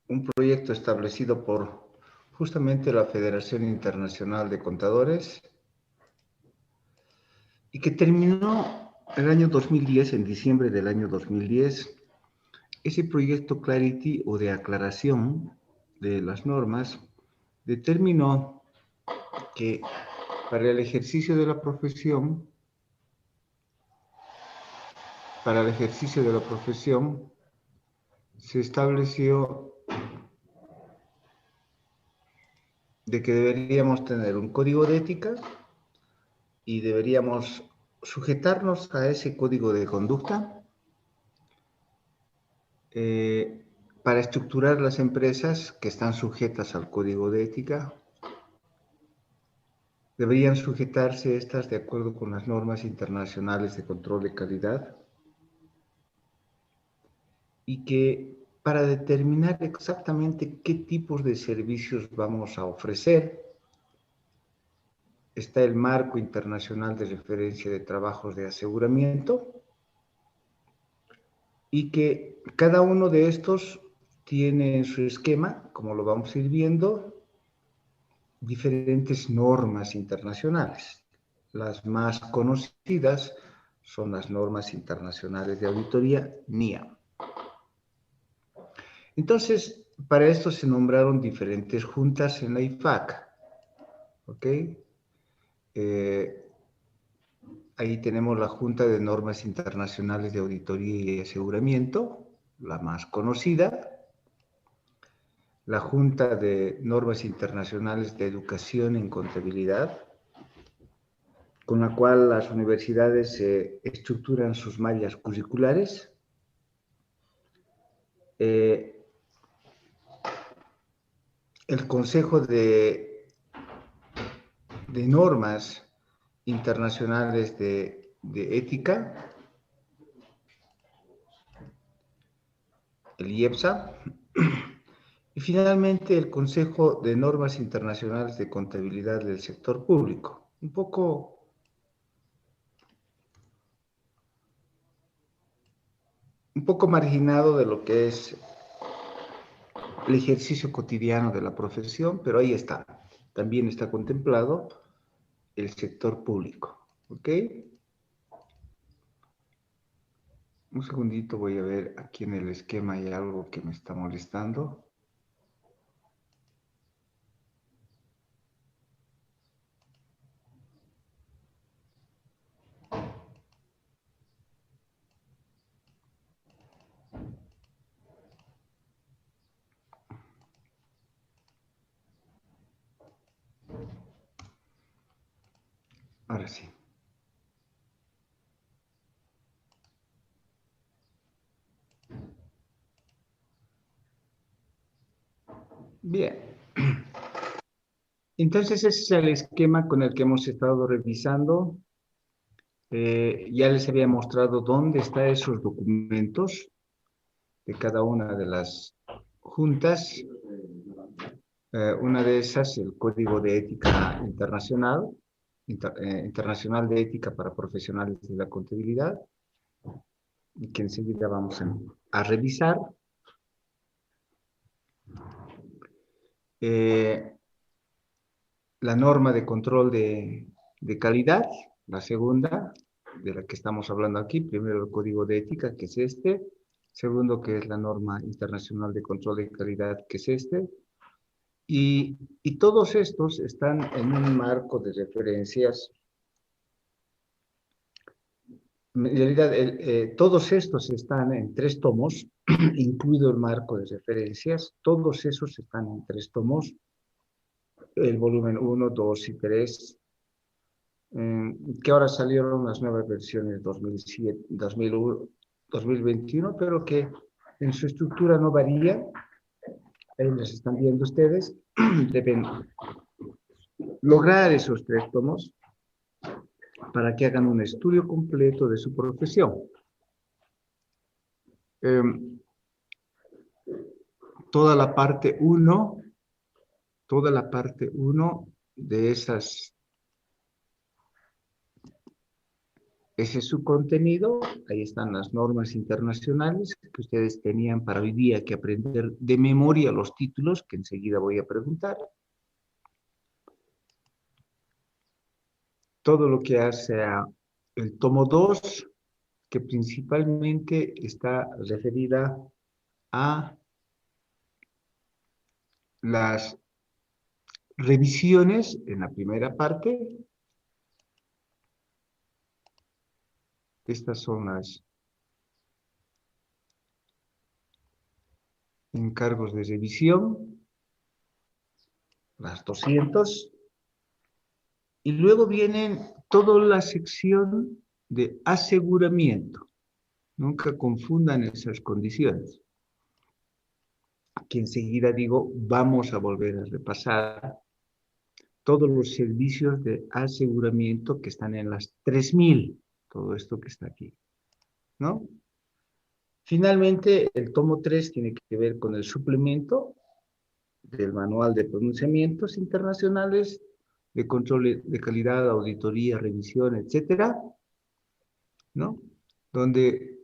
un proyecto establecido por justamente la Federación Internacional de Contadores y que terminó el año 2010, en diciembre del año 2010. Ese proyecto Clarity o de aclaración de las normas determinó que para el ejercicio de la profesión, se estableció de que deberíamos tener un código de ética y deberíamos sujetarnos a ese código de conducta para estructurar las empresas que están sujetas al código de ética. Deberían sujetarse estas de acuerdo con las normas internacionales de control de calidad y que para determinar exactamente qué tipos de servicios vamos a ofrecer, está el marco internacional de referencia de trabajos de aseguramiento y que cada uno de estos tiene en su esquema, como lo vamos a ir viendo, diferentes normas internacionales. Las más conocidas son las normas internacionales de auditoría, NIA. Entonces, para esto se nombraron diferentes juntas en la IFAC. ¿Ok? Ahí tenemos la Junta de Normas Internacionales de Auditoría y Aseguramiento, la más conocida. La Junta de Normas Internacionales de Educación en Contabilidad, con la cual las universidades estructuran sus mallas curriculares. El Consejo de Normas Internacionales de Ética, el IEPSA, y finalmente el Consejo de Normas Internacionales de Contabilidad del Sector Público. Un poco marginado de lo que es el ejercicio cotidiano de la profesión, pero ahí está. También está contemplado el sector público. ¿Ok? Un segundito, voy a ver aquí en el esquema hay algo que me está molestando. Ahora sí. Bien. Entonces ese es el esquema con el que hemos estado revisando. Ya les había mostrado dónde están esos documentos de cada una de las juntas. Una de esas, el Código de Ética Internacional, Internacional de Ética para Profesionales de la Contabilidad, que enseguida vamos a revisar. La norma de control de calidad, la segunda, de la que estamos hablando aquí. Primero el Código de Ética, que es este. Segundo, que es la norma internacional de control de calidad, que es este. Y todos estos están en un marco de referencias. En realidad, todos estos están en 3 tomos, incluido el marco de referencias. Todos esos están en 3 tomos. El volumen 1, 2 y 3, que ahora salieron las nuevas versiones 2007, 2001, 2021, pero que en su estructura no varía. Ahí las están viendo ustedes. Deben lograr esos 3 tomos para que hagan un estudio completo de su profesión. Toda la parte 1 de esas Ese es su contenido. Ahí están las normas internacionales que ustedes tenían para hoy día que aprender de memoria los títulos, que enseguida voy a preguntar. Todo lo que hace a el tomo 2, que principalmente está referida a las revisiones en la primera parte. Estas son las encargos de revisión, las 200. Y luego viene toda la sección de aseguramiento. Nunca confundan esas condiciones. Aquí enseguida digo, vamos a volver a repasar todos los servicios de aseguramiento que están en las 3000, todo esto que está aquí, ¿no? Finalmente, el tomo 3 tiene que ver con el suplemento del Manual de Pronunciamientos Internacionales, de control de calidad, auditoría, revisión, etcétera, ¿no? Donde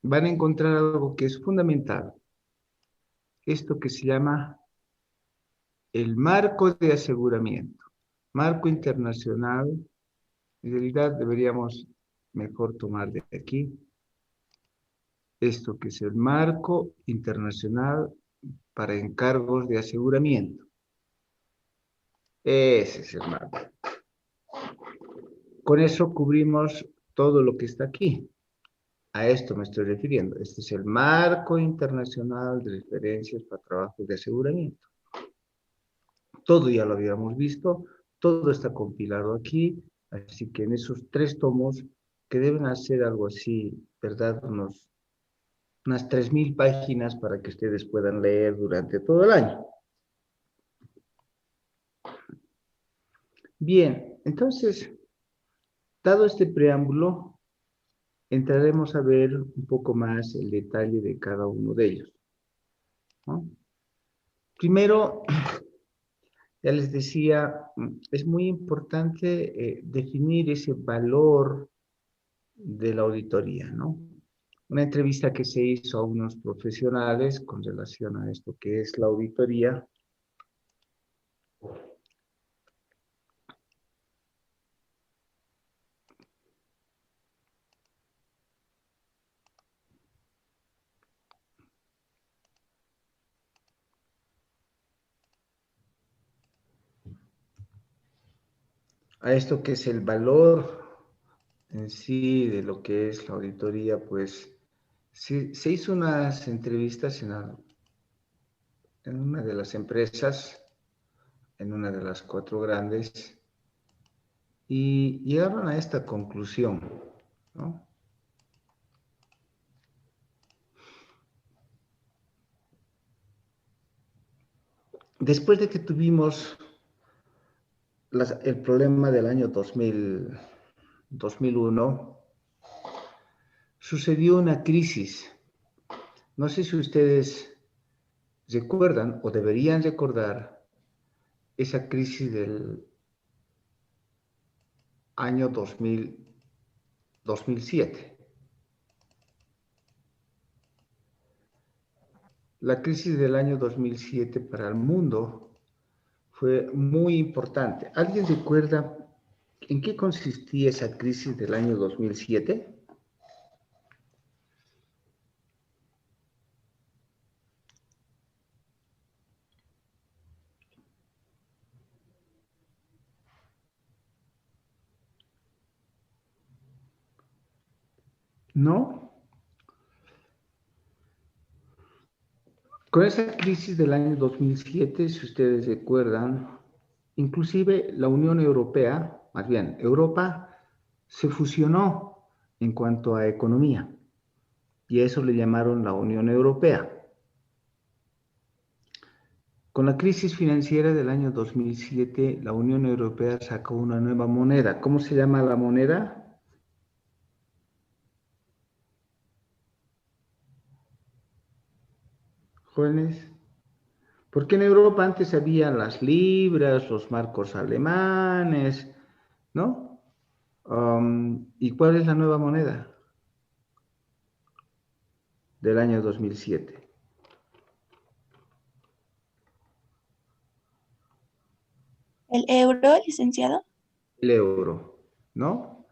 van a encontrar algo que es fundamental, esto que se llama el marco de aseguramiento, marco internacional. En realidad deberíamos mejor tomar de aquí esto que es el marco internacional para encargos de aseguramiento. Ese es el marco. Con eso cubrimos todo lo que está aquí. A esto me estoy refiriendo. Este es el marco internacional de referencias para trabajos de aseguramiento. Todo ya lo habíamos visto, todo está compilado aquí, así que en esos 3 tomos, que deben hacer algo así, ¿verdad? Unas 3000 páginas para que ustedes puedan leer durante todo el año. Bien, entonces, dado este preámbulo, entraremos a ver un poco más el detalle de cada uno de ellos, ¿no? Primero, ya les decía, es muy importante definir ese valor de la auditoría, ¿no? Una entrevista que se hizo a unos profesionales con relación a esto que es la auditoría. A esto que es el valor en sí de lo que es la auditoría, pues se hizo unas entrevistas en una de las empresas, en una de las 4 grandes, y llegaron a esta conclusión, ¿no? Después de que tuvimos el problema del año 2001, sucedió una crisis. No sé si ustedes recuerdan o deberían recordar esa crisis del año 2007. La crisis del año 2007 para el mundo fue muy importante. ¿Alguien recuerda en qué consistía esa crisis del año 2007? ¿No? Con esa crisis del año 2007, si ustedes recuerdan, inclusive la Unión Europea, más bien Europa, se fusionó en cuanto a economía y a eso le llamaron la Unión Europea. Con la crisis financiera del año 2007, la Unión Europea sacó una nueva moneda. ¿Cómo se llama la moneda? Jóvenes. Porque en Europa antes había las libras, los marcos alemanes, ¿no? ¿Y cuál es la nueva moneda del año 2007? ¿El euro, licenciado? El euro, ¿no?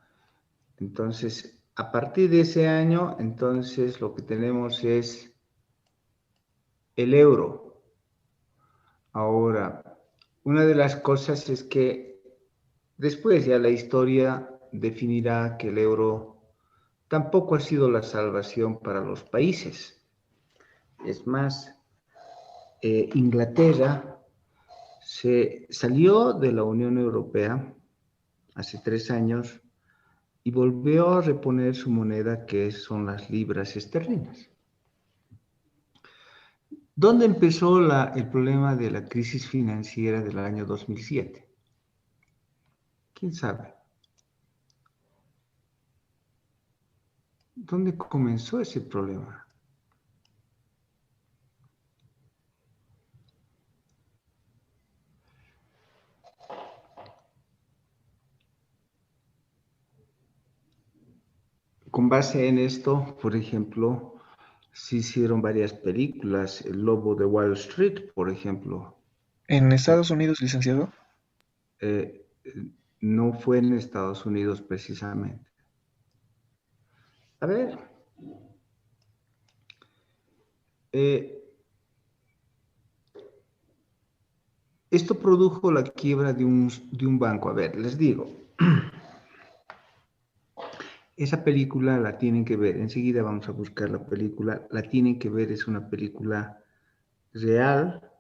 Entonces, a partir de ese año, entonces lo que tenemos es el euro. Ahora, una de las cosas es que después ya la historia definirá que el euro tampoco ha sido la salvación para los países. Es más, Inglaterra se salió de la Unión Europea hace 3 años y volvió a reponer su moneda, que son las libras esterlinas. ¿Dónde empezó el problema de la crisis financiera del año 2007? ¿Quién sabe? ¿Dónde comenzó ese problema? Con base en esto, por ejemplo, se hicieron varias películas, El Lobo de Wall Street, por ejemplo. En Estados Unidos, licenciado. Eh, no fue en Estados Unidos precisamente. A ver, eh, esto produjo la quiebra de un banco. A ver, les digo, esa película la tienen que ver, enseguida vamos a buscar la película, la tienen que ver, es una película real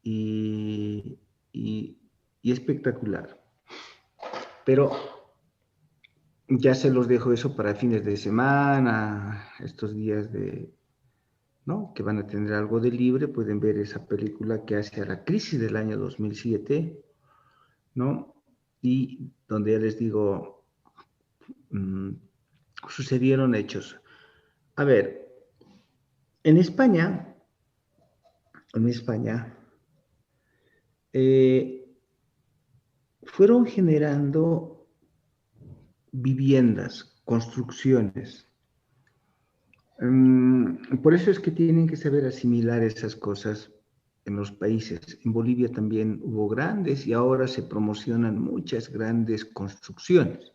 y, y, y espectacular. Pero ya se los dejo eso para fines de semana, estos días ¿no? Que van a tener algo de libre, pueden ver esa película que hace a la crisis del año 2007, ¿no? Y donde ya les digo, sucedieron hechos. A ver, en España, en España, eh, fueron generando viviendas, construcciones. Por eso es que tienen que saber asimilar esas cosas en los países. En Bolivia también hubo grandes y ahora se promocionan muchas grandes construcciones.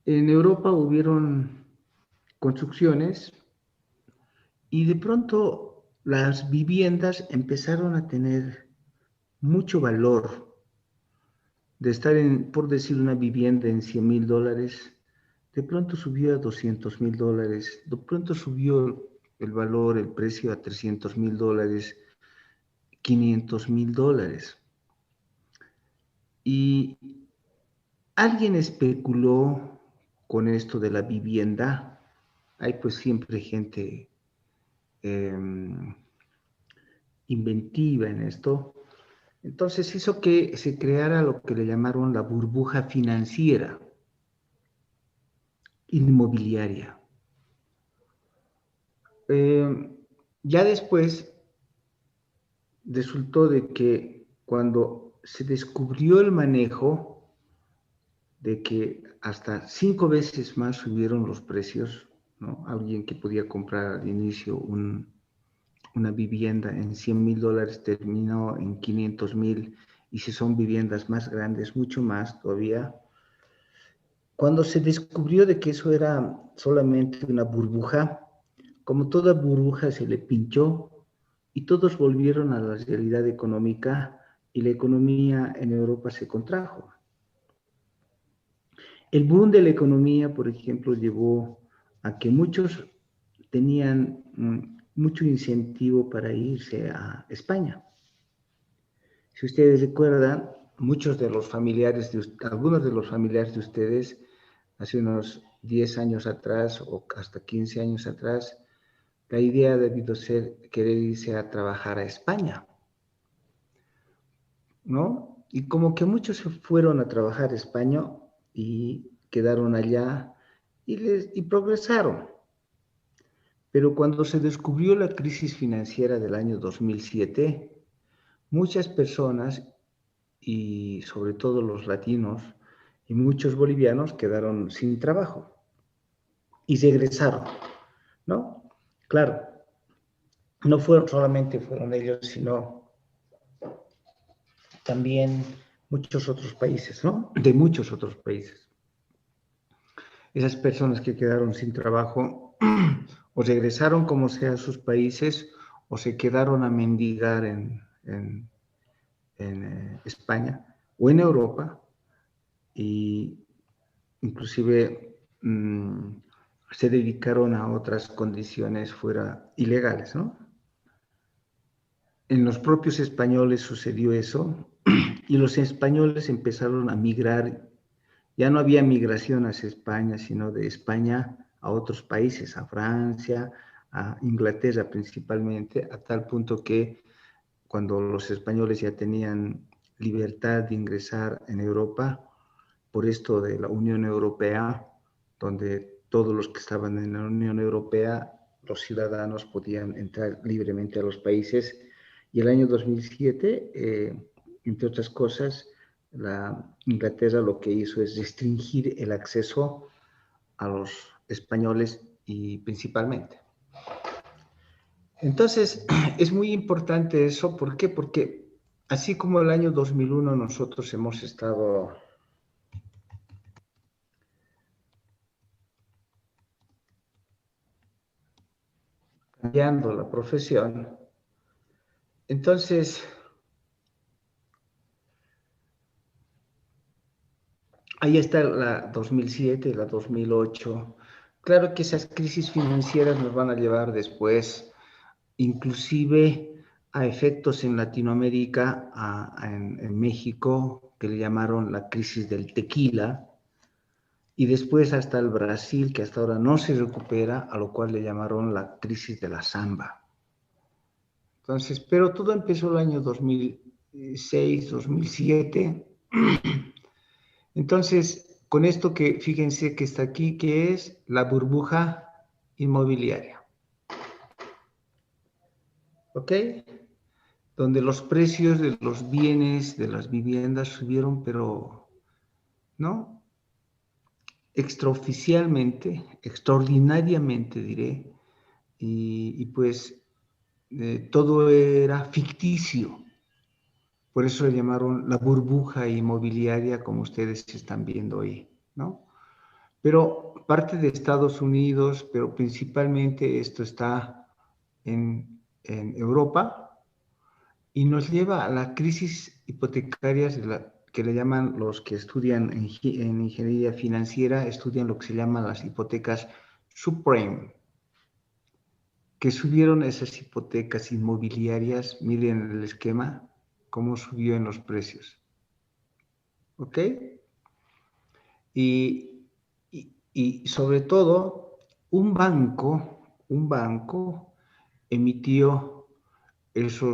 En Europa hubieron construcciones y de pronto las viviendas empezaron a tener mucho valor. De estar por decir, una vivienda en $100,000, de pronto subió a $200,000, de pronto subió el valor, el precio a $300,000, $500,000. Y alguien especuló con esto de la vivienda. Hay pues siempre gente inventiva en esto. Entonces hizo que se creara lo que le llamaron la burbuja financiera inmobiliaria. Ya después resultó de que cuando se descubrió el manejo de que hasta 5 veces más subieron los precios, ¿no? Alguien que podía comprar al inicio una vivienda en $100,000 terminó en 500,000, y si son viviendas más grandes, mucho más todavía. Cuando se descubrió de que eso era solamente una burbuja, como toda burbuja se le pinchó y todos volvieron a la realidad económica y la economía en Europa se contrajo. El boom de la economía, por ejemplo, llevó a que muchos tenían mucho incentivo para irse a España. Si ustedes recuerdan, algunos de los familiares de ustedes, hace unos 10 años atrás o hasta 15 años atrás, la idea debió ser querer irse a trabajar a España, ¿no? Y como que muchos se fueron a trabajar a España y quedaron allá y progresaron. Pero cuando se descubrió la crisis financiera del año 2007, muchas personas y sobre todo los latinos y muchos bolivianos quedaron sin trabajo y regresaron, ¿no? Claro, no fueron solamente fueron ellos, sino también muchos otros países, ¿no? De muchos otros países. Esas personas que quedaron sin trabajo o regresaron como sea a sus países o se quedaron a mendigar en España o en Europa y inclusive se dedicaron a otras condiciones fuera ilegales, ¿no? En los propios españoles sucedió eso y los españoles empezaron a migrar. Ya no había migración hacia España, sino de España a otros países, a Francia, a Inglaterra principalmente, a tal punto que cuando los españoles ya tenían libertad de ingresar en Europa, por esto de la Unión Europea, donde todos los que estaban en la Unión Europea, los ciudadanos podían entrar libremente a los países. Y el año 2007, entre otras cosas, la Inglaterra lo que hizo es restringir el acceso a los españoles y principalmente. Entonces, es muy importante eso. ¿Por qué? Porque así como el año 2001 nosotros hemos estado cambiando la profesión, entonces ahí está la 2007, la 2008. Claro que esas crisis financieras nos van a llevar después, inclusive a efectos en Latinoamérica, en México, que le llamaron la crisis del tequila, y después hasta el Brasil, que hasta ahora no se recupera, a lo cual le llamaron la crisis de la samba. Entonces, pero todo empezó el año 2006, 2007. Entonces, con esto que fíjense que está aquí, que es la burbuja inmobiliaria. ¿Ok? Donde los precios de los bienes, de las viviendas subieron, pero, ¿no? Extraoficialmente, extraordinariamente diré, y pues todo era ficticio. Por eso le llamaron la burbuja inmobiliaria, como ustedes están viendo ahí, ¿no? Pero parte de Estados Unidos, pero principalmente esto está en Europa y nos lleva a la crisis hipotecaria que le llaman los que estudian en ingeniería financiera, estudian lo que se llaman las hipotecas subprime, que subieron esas hipotecas inmobiliarias, miren el esquema, cómo subió en los precios. ¿Ok? Y sobre todo, un banco emitió ese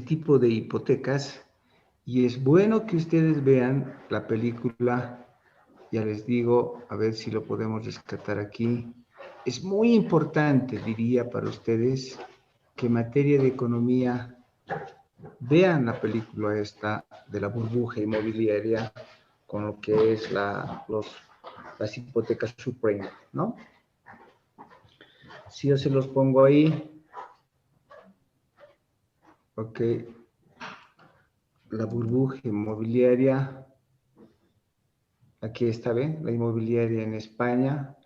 tipo de hipotecas y es bueno que ustedes vean la película, ya les digo, a ver si lo podemos rescatar aquí. Es muy importante, diría para ustedes, que en materia de economía vean la película esta de la burbuja inmobiliaria con lo que es las hipotecas subprime, ¿no? Si yo se los pongo ahí, ok, la burbuja inmobiliaria, aquí está, ¿ven? La inmobiliaria en España.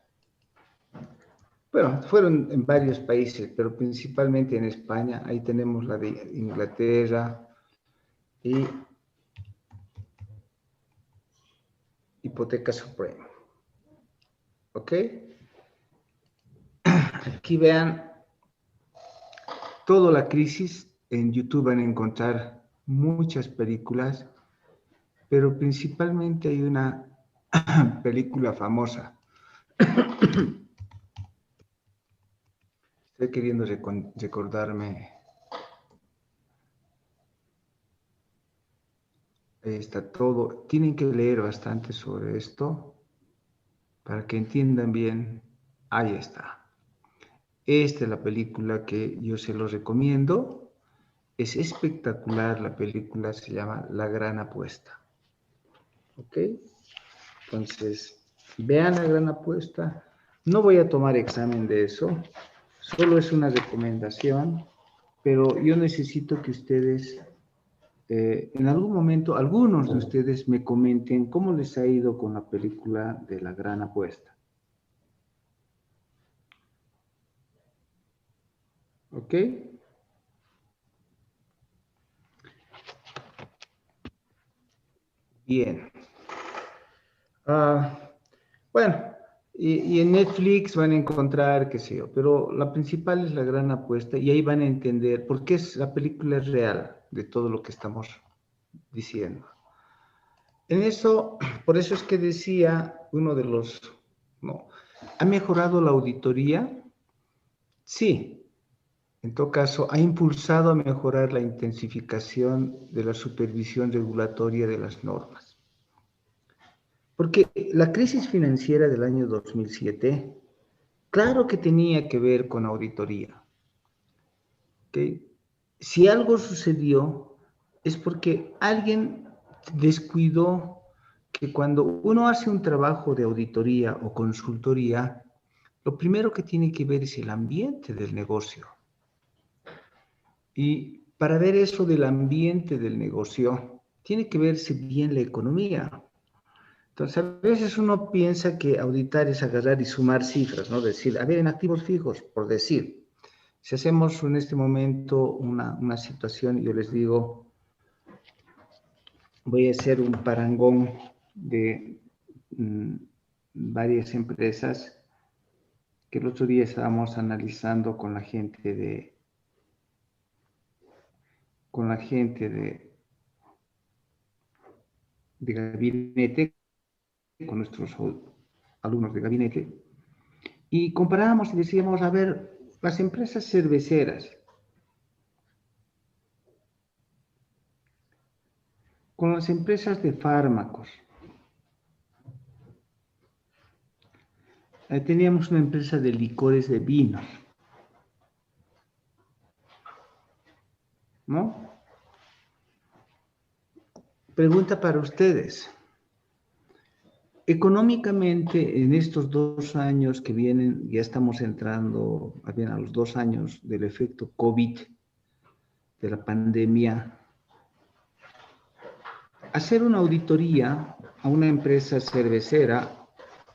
Bueno, fueron en varios países, pero principalmente en España. Ahí tenemos la de Inglaterra y hipoteca subprime. ¿Ok? Aquí vean toda la crisis. En YouTube van a encontrar muchas películas, pero principalmente hay una película famosa. Estoy queriendo recordarme. Ahí está todo. Tienen que leer bastante sobre esto para que entiendan bien. Ahí está. Esta es la película que yo se los recomiendo. Es espectacular la película, se llama La Gran Apuesta. ¿Ok? Entonces, vean La Gran Apuesta. No voy a tomar examen de eso, solo es una recomendación, pero yo necesito que ustedes, en algún momento, algunos de ustedes me comenten cómo les ha ido con la película de La Gran Apuesta. ¿Ok? Bien. Bueno, y en Netflix van a encontrar, qué sé yo, pero la principal es La Gran Apuesta y ahí van a entender por qué la película es real de todo lo que estamos diciendo. En eso, por eso es que decía uno de los, no, ¿ha mejorado la auditoría? Sí, en todo caso, ha impulsado a mejorar la intensificación de la supervisión regulatoria de las normas. Porque la crisis financiera del año 2007, claro que tenía que ver con auditoría. ¿Okay? Si algo sucedió, es porque alguien descuidó que cuando uno hace un trabajo de auditoría o consultoría, lo primero que tiene que ver es el ambiente del negocio. Y para ver eso del ambiente del negocio, tiene que verse bien la economía. Entonces, a veces uno piensa que auditar es agarrar y sumar cifras, ¿no? Decir, a ver, en activos fijos, por decir, si hacemos en este momento una situación, yo les digo, voy a hacer un parangón de varias empresas que el otro día estábamos analizando con la gente de gabinete, con nuestros alumnos de gabinete, y comparábamos y decíamos, a ver, las empresas cerveceras con las empresas de fármacos. Ahí teníamos una empresa de licores de vinos, ¿no? Pregunta para ustedes. Económicamente, en estos 2 años que vienen, ya estamos entrando bien a los 2 años del efecto COVID, de la pandemia, hacer una auditoría a una empresa cervecera,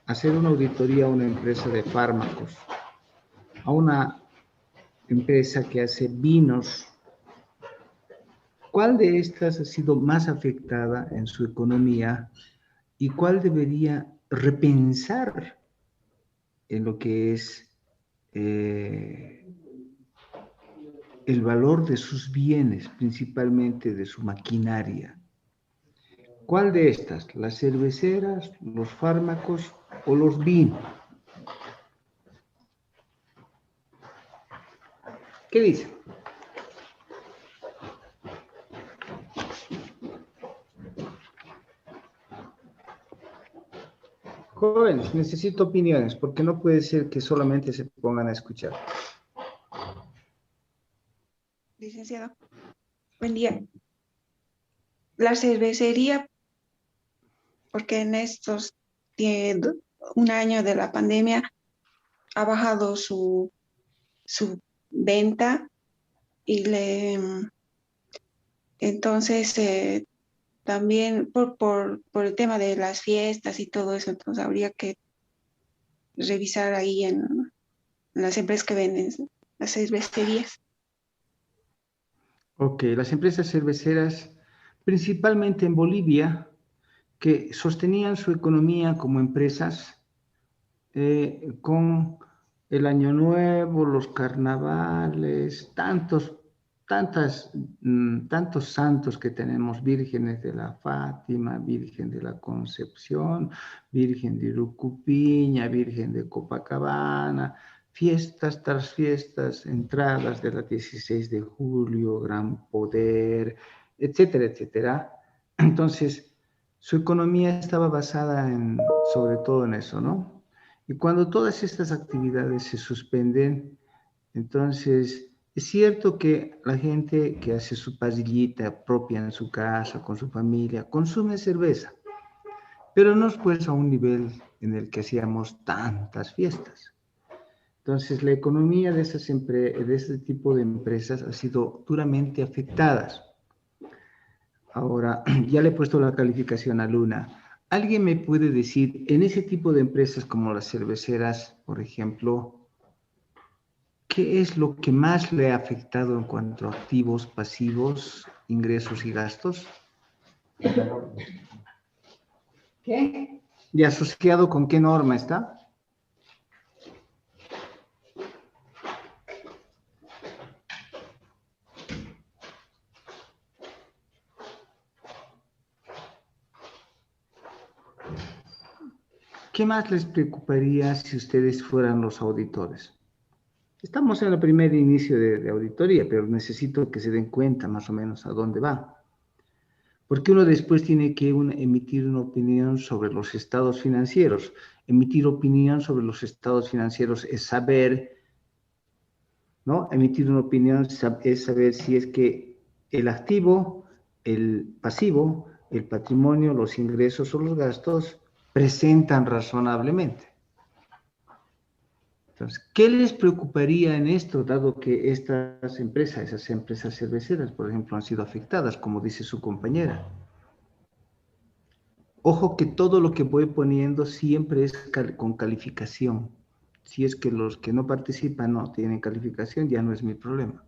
hacer una auditoría a una empresa de fármacos, a una empresa que hace vinos, ¿cuál de estas ha sido más afectada en su economía y cuál debería repensar en lo que es el valor de sus bienes, principalmente de su maquinaria? ¿Cuál de estas? ¿Las cerveceras, los fármacos o los vinos? ¿Qué dicen? Jóvenes, necesito opiniones, porque no puede ser que solamente se pongan a escuchar. Licenciado, buen día. La cervecería, porque en estos un año de la pandemia ha bajado su venta y entonces también por el tema de las fiestas y todo eso, entonces habría que revisar ahí en las empresas que venden las cervecerías. Ok, las empresas cerveceras, principalmente en Bolivia, que sostenían su economía como empresas con el Año Nuevo, los carnavales, tantos santos que tenemos, vírgenes de la Fátima, Virgen de la Concepción, Virgen de Urucupiña, Virgen de Copacabana, fiestas tras fiestas, entradas de la 16 de julio, Gran Poder, etcétera, etcétera. Entonces, su economía estaba basada sobre todo en eso, ¿no? Y cuando todas estas actividades se suspenden, entonces Es cierto que la gente que hace su pasillita propia en su casa, con su familia, consume cerveza, pero no es pues a un nivel en el que hacíamos tantas fiestas. Entonces, la economía de de este tipo de empresas ha sido duramente afectada. Ahora, ya le he puesto la calificación a Luna. ¿Alguien me puede decir, en ese tipo de empresas como las cerveceras, por ejemplo, qué es lo que más le ha afectado en cuanto a activos, pasivos, ingresos y gastos? ¿Qué? ¿Y asociado con qué norma está? ¿Qué más les preocuparía si ustedes fueran los auditores? Estamos en el primer inicio de auditoría, pero necesito que se den cuenta más o menos a dónde va. Porque uno después tiene que emitir una opinión sobre los estados financieros. Emitir opinión sobre los estados financieros es saber, ¿no? Emitir una opinión es saber si es que el activo, el pasivo, el patrimonio, los ingresos o los gastos presentan razonablemente. Entonces, ¿qué les preocuparía en esto, dado que estas empresas, esas empresas cerveceras, por ejemplo, han sido afectadas, como dice su compañera? Ojo que todo lo que voy poniendo siempre es con calificación. Si es que los que no participan no tienen calificación, ya no es mi problema.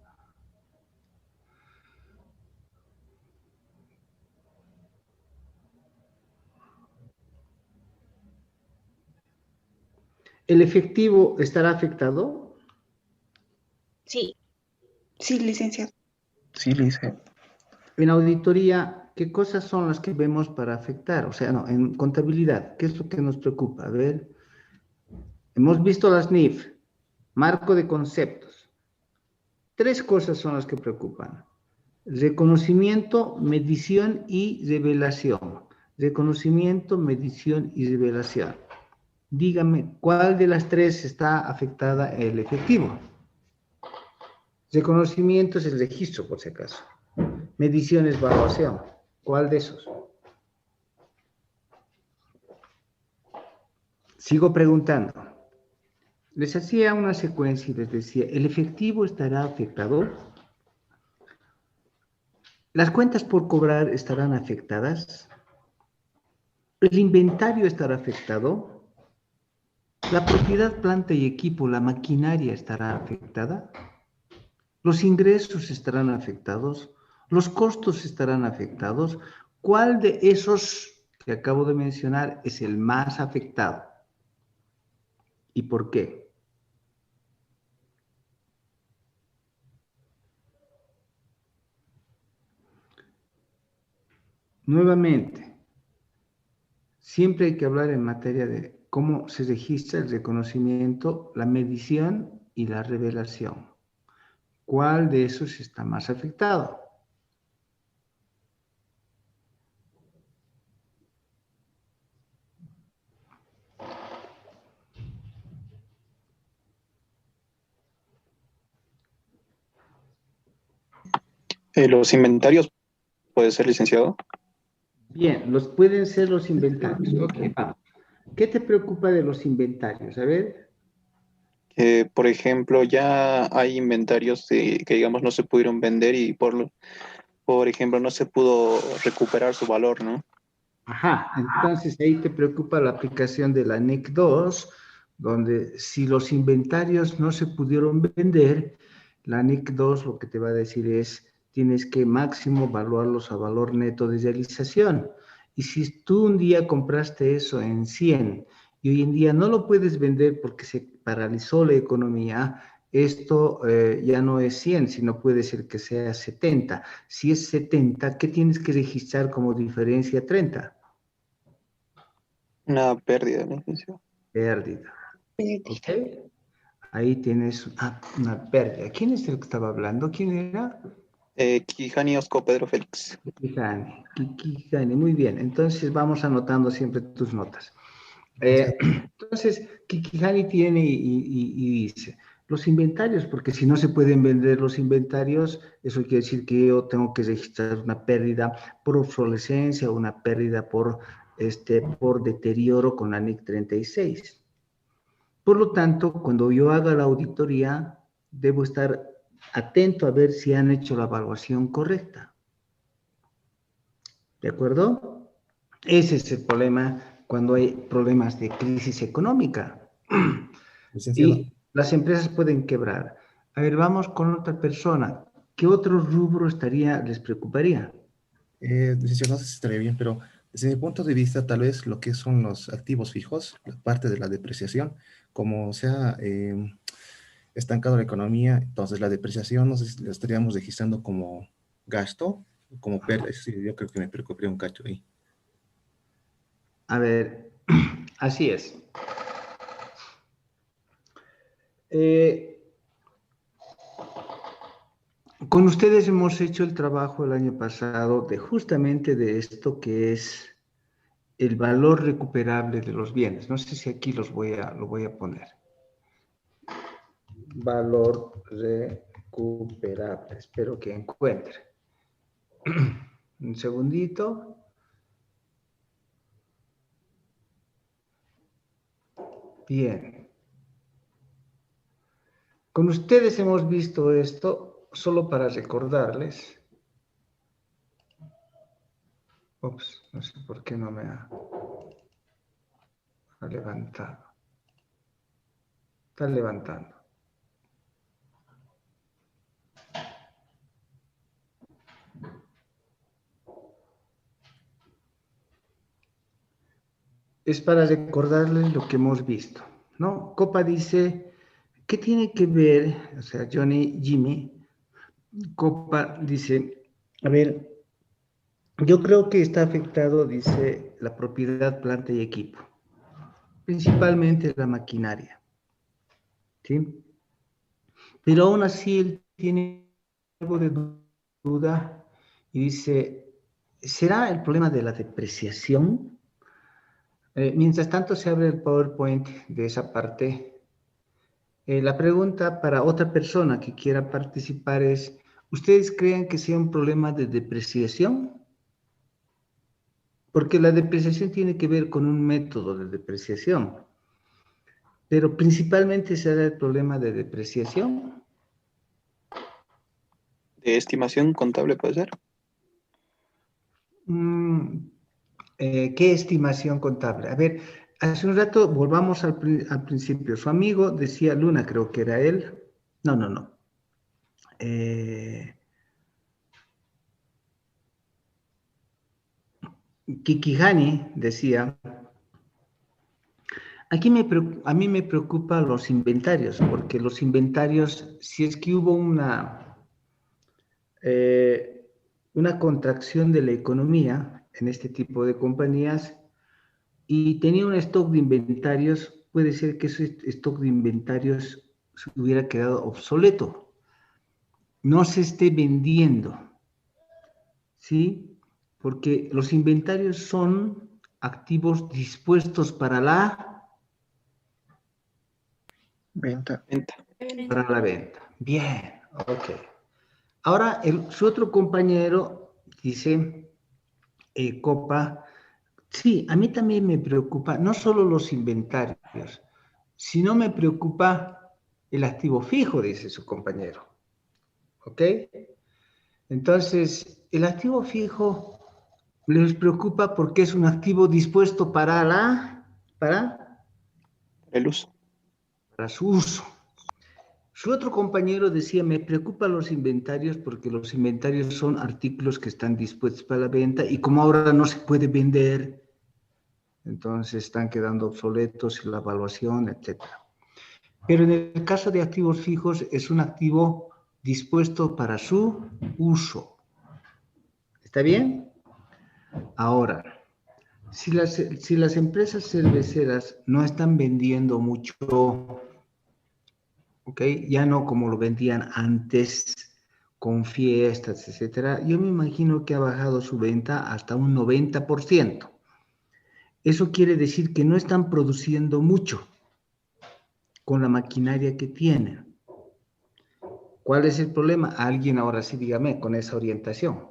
¿El efectivo estará afectado? Sí. Sí, licenciado. Sí, Lice. En auditoría, ¿qué cosas son las que vemos para afectar? O sea, no, en contabilidad, ¿qué es lo que nos preocupa? A ver, hemos visto las NIF, marco de conceptos. Tres cosas son las que preocupan: reconocimiento, medición y revelación. Reconocimiento, medición y revelación. Dígame, ¿cuál de las tres está afectada el efectivo? Reconocimiento es el registro, por si acaso. Medición es evaluación. ¿Cuál de esos? Sigo preguntando. Les hacía una secuencia y les decía, ¿el efectivo estará afectado? ¿Las cuentas por cobrar estarán afectadas? ¿El inventario estará afectado? ¿La propiedad, planta y equipo, la maquinaria estará afectada? ¿Los ingresos estarán afectados? ¿Los costos estarán afectados? ¿Cuál de esos que acabo de mencionar es el más afectado? ¿Y por qué? Nuevamente, siempre hay que hablar en materia de cómo se registra el reconocimiento, la medición y la revelación. ¿Cuál de esos está más afectado? Los inventarios, puede ser, licenciado. Bien, pueden ser los inventarios. Ok, vamos. ¿Qué te preocupa de los inventarios? A ver. Por ejemplo, ya hay inventarios que, digamos, no se pudieron vender y por ejemplo, no se pudo recuperar su valor, ¿no? Ajá, entonces ahí te preocupa la aplicación de la NEC 2, donde si los inventarios no se pudieron vender, la NEC 2 lo que te va a decir es, tienes que máximo evaluarlos a valor neto de realización. Y si tú un día compraste eso en 100 y hoy en día no lo puedes vender porque se paralizó la economía, esto ya no es 100, sino puede ser que sea 70. Si es 70, ¿qué tienes que registrar como diferencia 30? Una pérdida, licenciado. Pérdida. ¿Ok? Pérdida. Ahí tienes una pérdida. ¿Quién es el que estaba hablando? ¿Quién era? Quijani Osco Pedro Félix. Kikijane. Kikijane. Muy bien. Entonces vamos anotando siempre tus notas. Entonces, Kikijani tiene y dice, Los inventarios, porque si no se pueden vender los inventarios, eso quiere decir que yo tengo que registrar una pérdida por obsolescencia o una pérdida por deterioro con la NIC 36. Por lo tanto, cuando yo haga la auditoría, debo estar atento a ver si han hecho la evaluación correcta. ¿De acuerdo? Ese es el problema cuando hay problemas de crisis económica. Licenciado. Y las empresas pueden quebrar. A ver, vamos con otra persona. ¿Qué otro rubro les preocuparía? Licenciado, no sé si estaría bien, pero desde mi punto de vista, tal vez lo que son los activos fijos, la parte de la depreciación, como se ha estancado la economía, entonces la depreciación, no sé si la estaríamos registrando como gasto, como pérdida. Sí, yo creo que me preocuparía un cacho ahí. A ver, así es. Con ustedes hemos hecho el trabajo el año pasado de justamente de esto que es el valor recuperable de los bienes. No sé si aquí lo voy a poner. Valor recuperable. Espero que encuentre. Un segundito. Bien. Con ustedes hemos visto esto solo para recordarles. Ups, no sé por qué no me ha levantado. Está levantando. Es para recordarles lo que hemos visto, ¿no? Copa dice, ¿qué tiene que ver? O sea, Jimmy, Copa dice, a ver, yo creo que está afectado, dice, la propiedad, planta y equipo, principalmente la maquinaria, ¿sí? Pero aún así él tiene algo de duda y dice, ¿será el problema de la depreciación? Mientras tanto se abre el PowerPoint de esa parte. La pregunta para otra persona que quiera participar es, ¿ustedes creen que sea un problema de depreciación? Porque la depreciación tiene que ver con un método de depreciación, pero principalmente será el problema de depreciación. ¿De estimación contable puede ser? ¿Qué estimación contable? A ver, hace un rato volvamos al principio. Su amigo decía, Luna, creo que era él. No. Kikihani decía, a mí me preocupan los inventarios, porque los inventarios, si es que hubo una contracción de la economía en este tipo de compañías y tenía un stock de inventarios, puede ser que ese stock de inventarios se hubiera quedado obsoleto, no se esté vendiendo, ¿sí? Porque los inventarios son activos dispuestos para la Venta. para la venta. Bien, ok. Ahora, su otro compañero dice, Copa, sí, a mí también me preocupa, no solo los inventarios, sino me preocupa el activo fijo, dice su compañero. ¿Ok? Entonces, el activo fijo les preocupa porque es un activo dispuesto para El uso. para su uso. Su otro compañero decía, me preocupan los inventarios porque los inventarios son artículos que están dispuestos para la venta y como ahora no se puede vender, entonces están quedando obsoletos en la evaluación, etc. Pero en el caso de activos fijos es un activo dispuesto para su uso. ¿Está bien? Ahora, si las empresas cerveceras no están vendiendo mucho, ¿ok? Ya no como lo vendían antes, con fiestas, etcétera, yo me imagino que ha bajado su venta hasta un 90%. Eso quiere decir que no están produciendo mucho con la maquinaria que tienen. ¿Cuál es el problema? Alguien ahora sí, dígame, con esa orientación.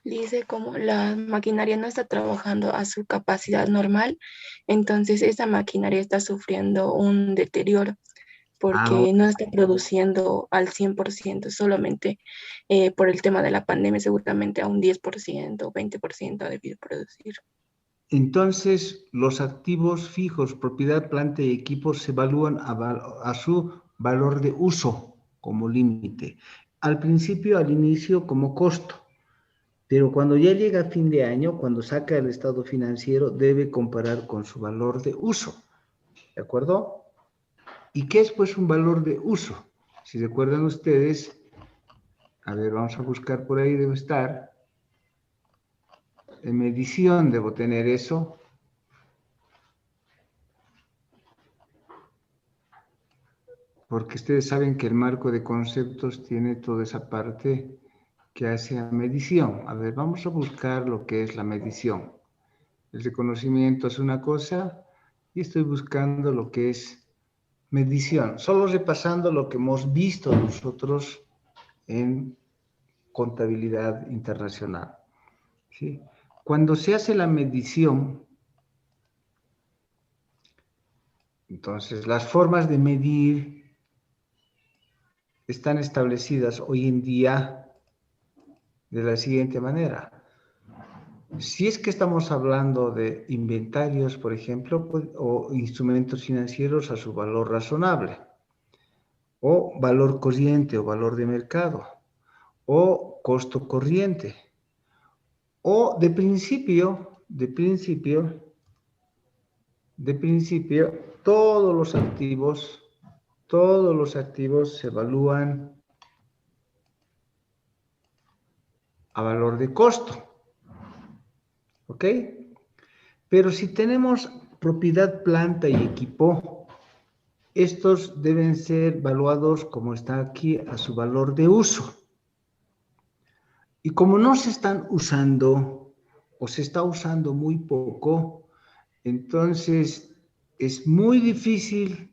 Dice como la maquinaria no está trabajando a su capacidad normal, entonces esa maquinaria está sufriendo un deterioro porque no está produciendo al 100%, solamente por el tema de la pandemia, seguramente a un 10% o 20% ha debido producir. Entonces, los activos fijos, propiedad, planta y equipos se evalúan a su valor de uso como límite. Al principio, al inicio, como costo. Pero cuando ya llega a fin de año, cuando saca el estado financiero, debe comparar con su valor de uso. ¿De acuerdo? ¿Y qué es pues un valor de uso? Si recuerdan ustedes, a ver, vamos a buscar por ahí, debe estar. En medición debo tener eso. Porque ustedes saben que el marco de conceptos tiene toda esa parte que hace a medición. A ver, vamos a buscar lo que es la medición. El reconocimiento es una cosa y estoy buscando lo que es medición. Solo repasando lo que hemos visto nosotros en contabilidad internacional. ¿Sí? Cuando se hace la medición, entonces las formas de medir están establecidas hoy en día de la siguiente manera. Si es que estamos hablando de inventarios, por ejemplo, pues, o instrumentos financieros a su valor razonable, o valor corriente o valor de mercado, o costo corriente, o de principio, todos los activos se evalúan a valor de costo. ¿Ok? Pero si tenemos propiedad, planta y equipo, estos deben ser evaluados, como está aquí, a su valor de uso. Y como no se están usando, o se está usando muy poco, entonces es muy difícil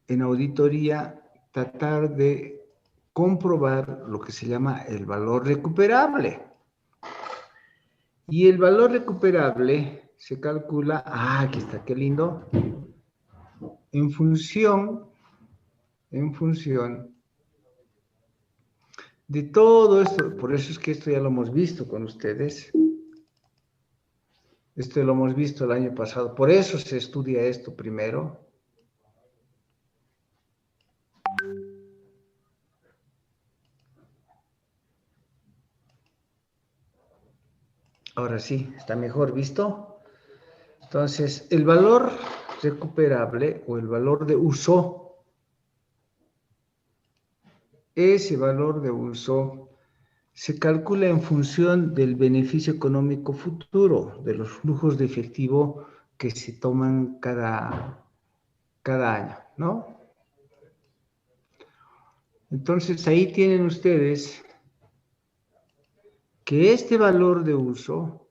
en auditoría tratar de comprobar lo que se llama el valor recuperable. Y el valor recuperable se calcula, aquí está, qué lindo, en función de todo esto. Por eso es que esto ya lo hemos visto con ustedes. Esto lo hemos visto el año pasado. Por eso se estudia esto primero. Ahora sí, está mejor visto. Entonces, el valor recuperable o el valor de uso, ese valor de uso se calcula en función del beneficio económico futuro, de los flujos de efectivo que se toman cada año, ¿no? Entonces, ahí tienen ustedes que este valor de uso,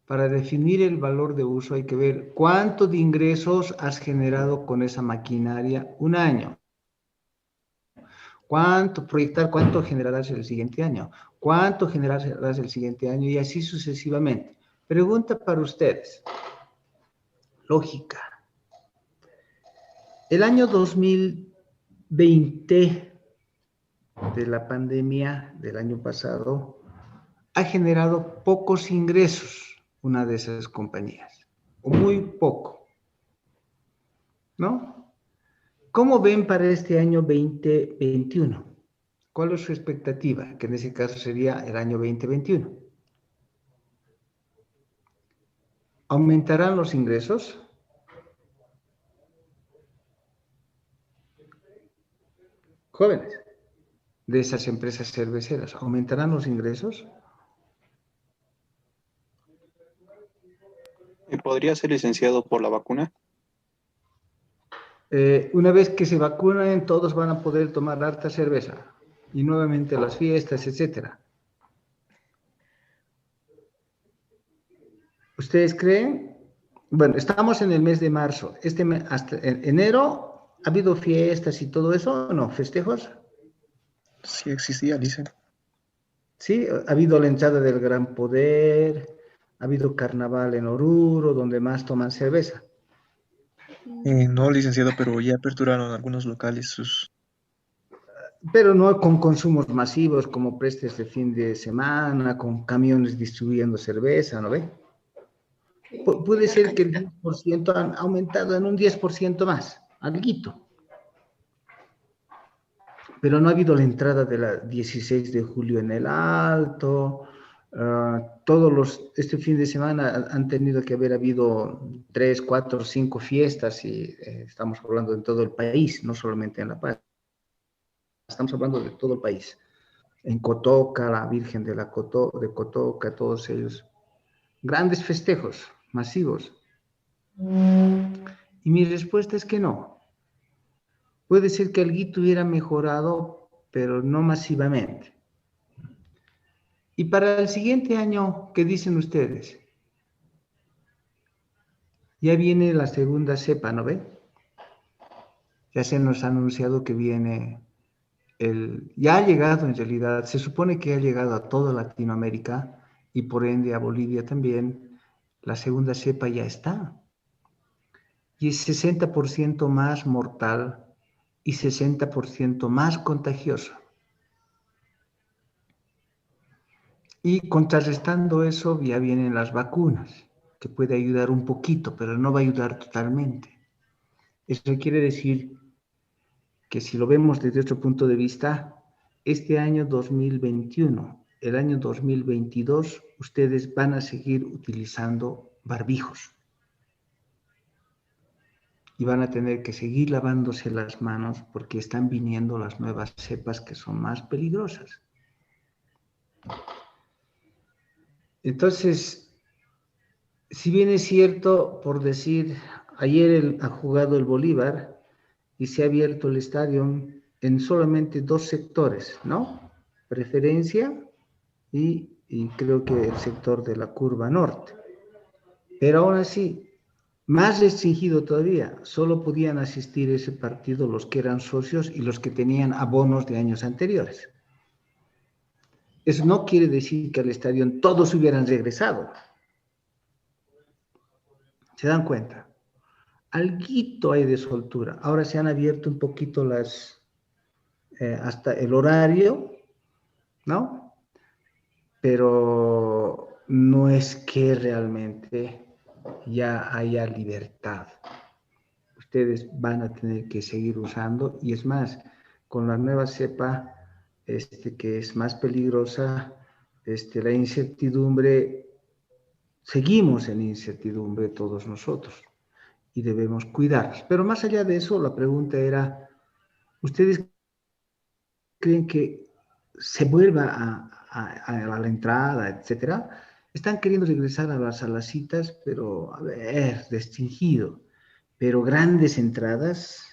para definir el valor de uso hay que ver cuánto de ingresos has generado con esa maquinaria un año. Proyectar cuánto generarás el siguiente año, cuánto generarás el siguiente año y así sucesivamente. Pregunta para ustedes. Lógica. El año 2020 de la pandemia del año pasado ha generado pocos ingresos una de esas compañías, o muy poco, ¿no? ¿Cómo ven para este año 2021? ¿Cuál es su expectativa? Que en ese caso sería el año 2021. ¿Aumentarán los ingresos? Jóvenes de esas empresas cerveceras, ¿aumentarán los ingresos? ¿Podría ser licenciado por la vacuna? Una vez que se vacunen, todos van a poder tomar harta cerveza. Y nuevamente las fiestas, etcétera. ¿Ustedes creen? Bueno, estamos en el mes de marzo. Hasta en enero ¿Ha habido fiestas y todo eso o no? ¿Festejos? Sí existía, dicen. Sí, ha habido la entrada del Gran Poder, ha habido carnaval en Oruro, donde más toman cerveza. No, licenciado, pero ya aperturaron algunos locales sus... Pero no con consumos masivos como prestes de fin de semana, con camiones distribuyendo cerveza, ¿no ve? Puede ser que el 10% han aumentado en un 10% más, alguito. Pero no ha habido la entrada de la 16 de julio en el Alto. Este fin de semana han tenido que haber habido 3, 4, 5 fiestas y estamos hablando de todo el país, no solamente en La Paz. Estamos hablando de todo el país. En Cotoca, la Virgen de Cotoca, todos ellos. Grandes festejos masivos. Y mi respuesta es que no. Puede ser que algo hubiera mejorado, pero no masivamente. Y para el siguiente año, ¿qué dicen ustedes? Ya viene la segunda cepa, ¿no ve? Ya se nos ha anunciado que viene ya ha llegado en realidad, se supone que ha llegado a toda Latinoamérica y por ende a Bolivia también. La segunda cepa ya está. Y es 60% más mortal y 60% más contagioso. Y contrarrestando eso ya vienen las vacunas, que puede ayudar un poquito, pero no va a ayudar totalmente. Eso quiere decir que si lo vemos desde otro punto de vista, este año 2021, el año 2022, ustedes van a seguir utilizando barbijos. Y van a tener que seguir lavándose las manos porque están viniendo las nuevas cepas que son más peligrosas. Entonces, si bien es cierto, por decir, ayer ha jugado el Bolívar y se ha abierto el estadio en solamente 2 sectores, ¿no? Preferencia y creo que el sector de la curva norte. Pero aún así, más restringido todavía, solo podían asistir a ese partido los que eran socios y los que tenían abonos de años anteriores. Eso no quiere decir que al estadio todos hubieran regresado. ¿Se dan cuenta? Alguito hay de soltura. Ahora se han abierto un poquito hasta el horario, ¿no? Pero no es que realmente ya haya libertad. Ustedes van a tener que seguir usando, y es más, con la nueva cepa, que es más peligrosa, la incertidumbre, seguimos en incertidumbre todos nosotros y debemos cuidarnos. Pero más allá de eso, la pregunta era, ¿ustedes creen que se vuelva a la entrada, etcétera? Están queriendo regresar a las citas, pero a ver, restringido. Pero grandes entradas,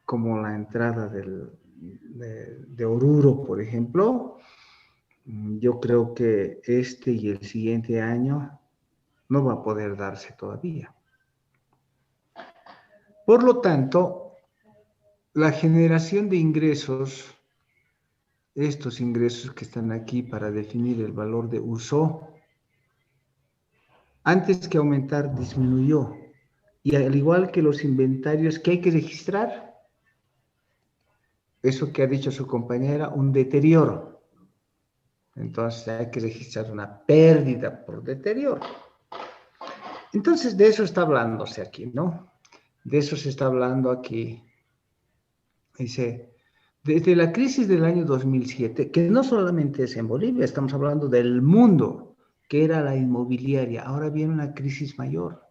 como la entrada de Oruro, por ejemplo, yo creo que este y el siguiente año no va a poder darse todavía. Por lo tanto, la generación de ingresos, estos ingresos que están aquí para definir el valor de uso, antes que aumentar, disminuyó. Y al igual que los inventarios que hay que registrar, eso que ha dicho su compañera, un deterioro. Entonces hay que registrar una pérdida por deterioro. Entonces de eso está hablándose aquí, ¿no? De eso se está hablando aquí. Dice, desde la crisis del año 2007, que no solamente es en Bolivia, estamos hablando del mundo, que era la inmobiliaria, ahora viene una crisis mayor.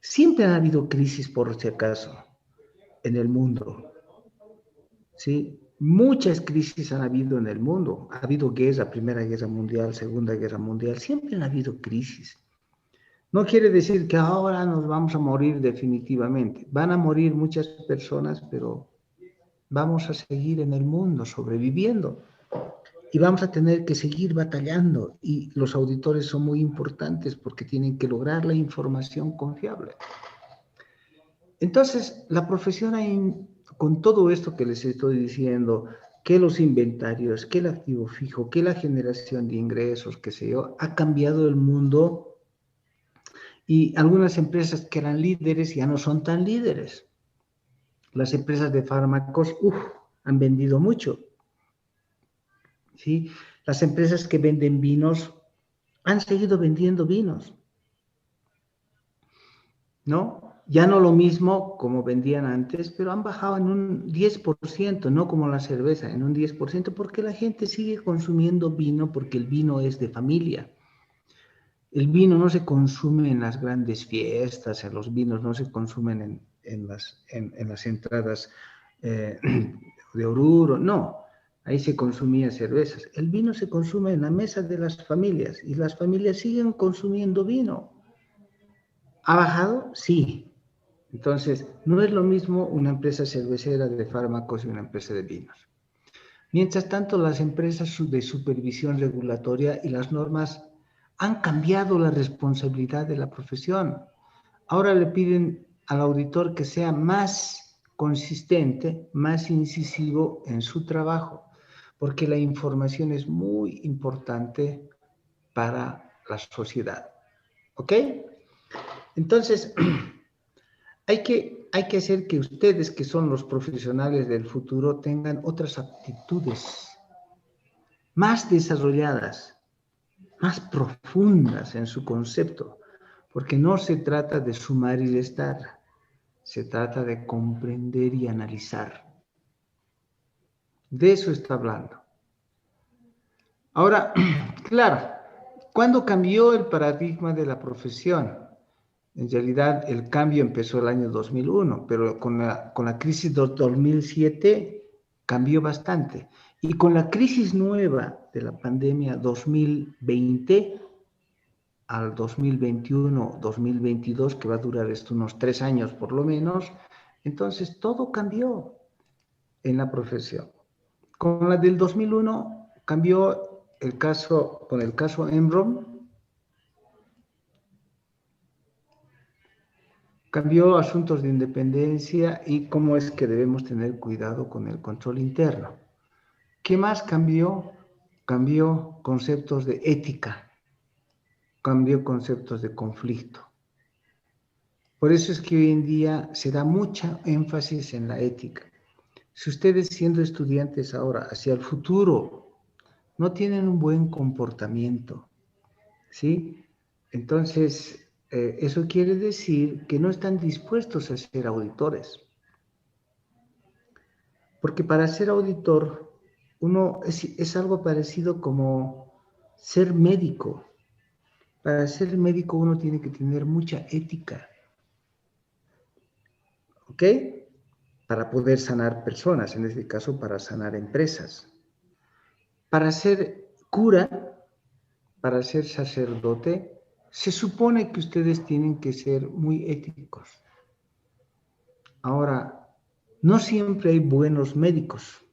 Siempre ha habido crisis, por si acaso, en el mundo. ¿Sí? Muchas crisis han habido en el mundo. Ha habido guerra, Primera Guerra Mundial, Segunda Guerra Mundial, siempre han habido crisis. No quiere decir que ahora nos vamos a morir definitivamente. Van a morir muchas personas, pero vamos a seguir en el mundo sobreviviendo. Y vamos a tener que seguir batallando. Y los auditores son muy importantes porque tienen que lograr la información confiable. Entonces, la profesión con todo esto que les estoy diciendo, que los inventarios, que el activo fijo, que la generación de ingresos, qué sé yo, ha cambiado el mundo y algunas empresas que eran líderes ya no son tan líderes. Las empresas de fármacos, han vendido mucho, ¿sí? Las empresas que venden vinos han seguido vendiendo vinos, ¿no? Ya no lo mismo como vendían antes, pero han bajado en un 10%, no como la cerveza, en un 10%, porque la gente sigue consumiendo vino, porque el vino es de familia. El vino no se consume en las grandes fiestas, los vinos no se consumen en las entradas de Oruro, no. Ahí se consumía cervezas. El vino se consume en la mesa de las familias y las familias siguen consumiendo vino. ¿Ha bajado? Sí. Entonces, no es lo mismo una empresa cervecera de fármacos y una empresa de vinos. Mientras tanto, las empresas de supervisión regulatoria y las normas han cambiado la responsabilidad de la profesión. Ahora le piden al auditor que sea más consistente, más incisivo en su trabajo, porque la información es muy importante para la sociedad. ¿Ok? Entonces, hay que hacer que ustedes, que son los profesionales del futuro, tengan otras aptitudes más desarrolladas, más profundas en su concepto, porque no se trata de sumar y restar, se trata de comprender y analizar. De eso está hablando. Ahora, claro, ¿cuándo cambió el paradigma de la profesión? En realidad, el cambio empezó el año 2001, pero con la crisis de 2007 cambió bastante. Y con la crisis nueva de la pandemia 2020 al 2021, 2022, que va a durar esto unos 3 años por lo menos, entonces todo cambió en la profesión. Con la del 2001 cambió con el caso Enron, cambió asuntos de independencia y cómo es que debemos tener cuidado con el control interno. ¿Qué más cambió? Cambió conceptos de ética, cambió conceptos de conflicto. Por eso es que hoy en día se da mucha énfasis en la ética. Si ustedes, siendo estudiantes ahora hacia el futuro, no tienen un buen comportamiento, ¿sí? Entonces, eso quiere decir que no están dispuestos a ser auditores. Porque para ser auditor, es algo parecido como ser médico. Para ser médico uno tiene que tener mucha ética, ¿ok? Para poder sanar personas, en este caso para sanar empresas. Para ser cura, para ser sacerdote, se supone que ustedes tienen que ser muy éticos. Ahora, no siempre hay buenos médicos,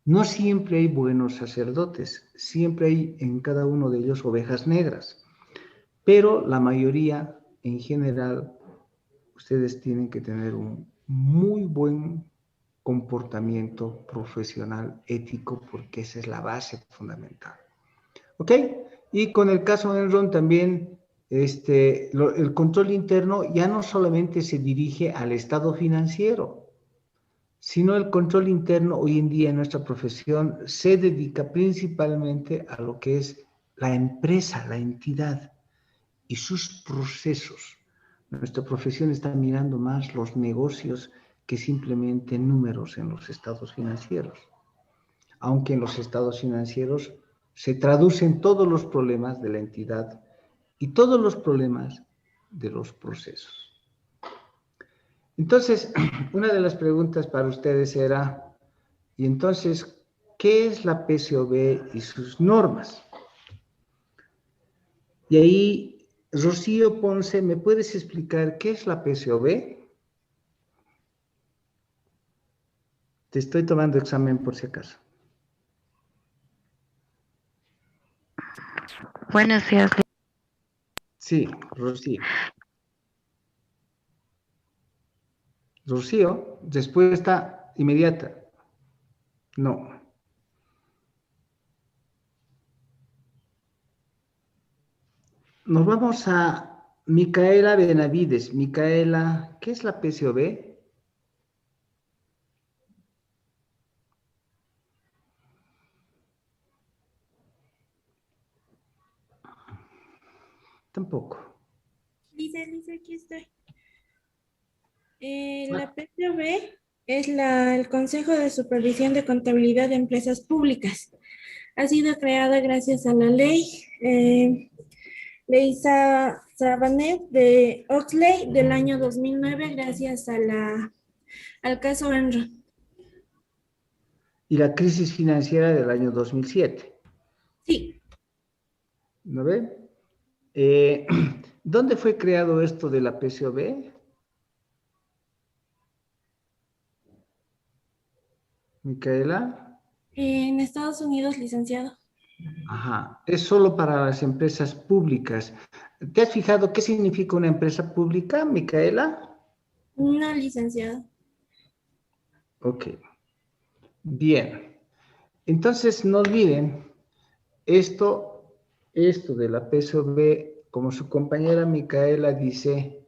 no siempre hay buenos sacerdotes, siempre hay en cada uno de ellos ovejas negras, pero la mayoría, en general, ustedes tienen que tener un muy buen comportamiento profesional ético, porque esa es la base fundamental. ¿Ok? Y con el caso de Enron también, el control interno ya no solamente se dirige al estado financiero, sino el control interno hoy en día en nuestra profesión se dedica principalmente a lo que es la empresa, la entidad y sus procesos. Nuestra profesión está mirando más los negocios que simplemente números en los estados financieros. Aunque en los estados financieros se traducen todos los problemas de la entidad y todos los problemas de los procesos. Entonces, una de las preguntas para ustedes era, y entonces, ¿qué es la PCOB y sus normas? Y ahí, Rocío Ponce, ¿me puedes explicar qué es la PCOB? Te estoy tomando examen por si acaso. Buenos días. Sí, Rocío. Rocío, respuesta inmediata. No. Nos vamos a Micaela Benavides. Micaela, ¿qué es la PCOB? Tampoco. Dice, aquí estoy. La PCOB es el Consejo de Supervisión de Contabilidad de Empresas Públicas. Ha sido creada gracias a la ley Sabanev de Oxley del año 2009, gracias al caso Enron. Y la crisis financiera del año 2007. Sí. ¿No ve? ¿Dónde fue creado esto de la PCOB? Micaela. En Estados Unidos, licenciado. Ajá, es solo para las empresas públicas. ¿Te has fijado qué significa una empresa pública, Micaela? No, licenciado. Ok, bien. Entonces, no olviden esto de la PSOB, como su compañera Micaela dice,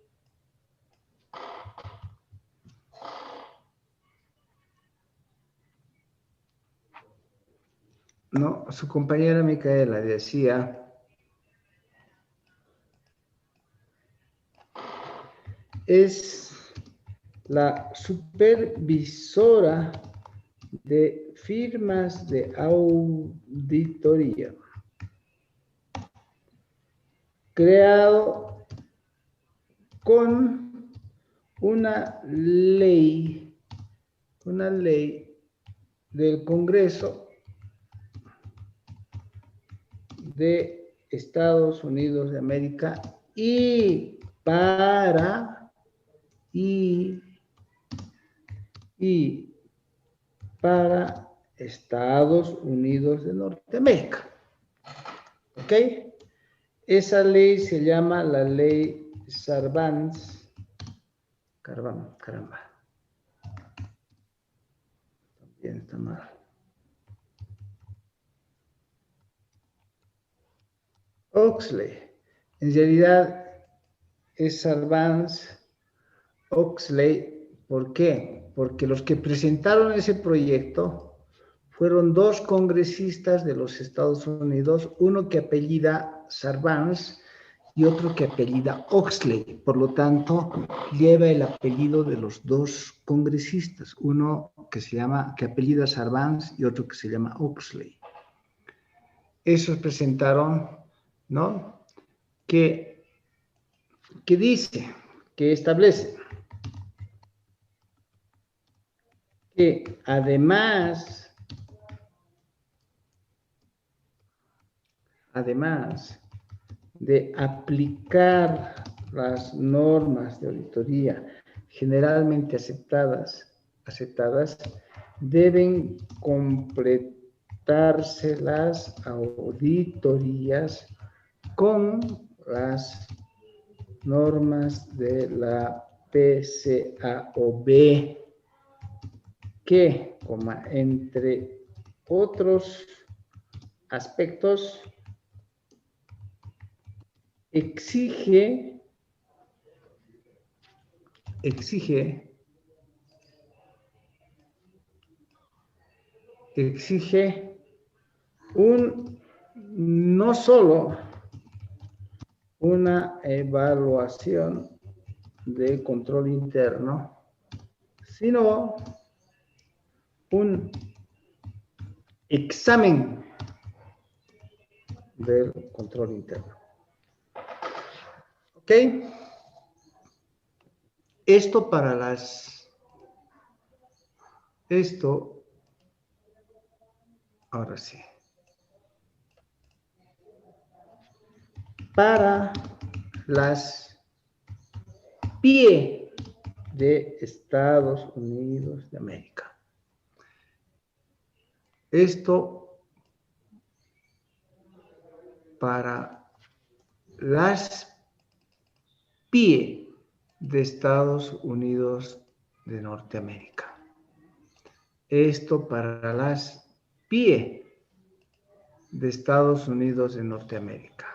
no, su compañera Micaela decía, es la supervisora de firmas de auditoría, creado con una ley del Congreso de Estados Unidos de América y para Estados Unidos de Norteamérica. ¿Ok? Esa ley se llama la ley Sarbanes. Caramba. También está mal. Oxley. En realidad es Sarbanes-Oxley. ¿Por qué? Porque los que presentaron ese proyecto fueron dos congresistas de los Estados Unidos, uno que apellida Sarbanes y otro que apellida Oxley. Por lo tanto, lleva el apellido de los dos congresistas, uno que apellida Sarbanes y otro que se llama Oxley. Esos presentaron, ¿no? Que dice, que establece que además de aplicar las normas de auditoría generalmente aceptadas, deben completarse las auditorías con las normas de la PCAOB, que, entre otros aspectos, exige no solo una evaluación de control interno, sino un examen del control interno. ¿Ok? Ahora sí. Para las PIE de Estados Unidos de América. Esto para las PIE de Estados Unidos de Norteamérica. Esto para las PIE de Estados Unidos de Norteamérica.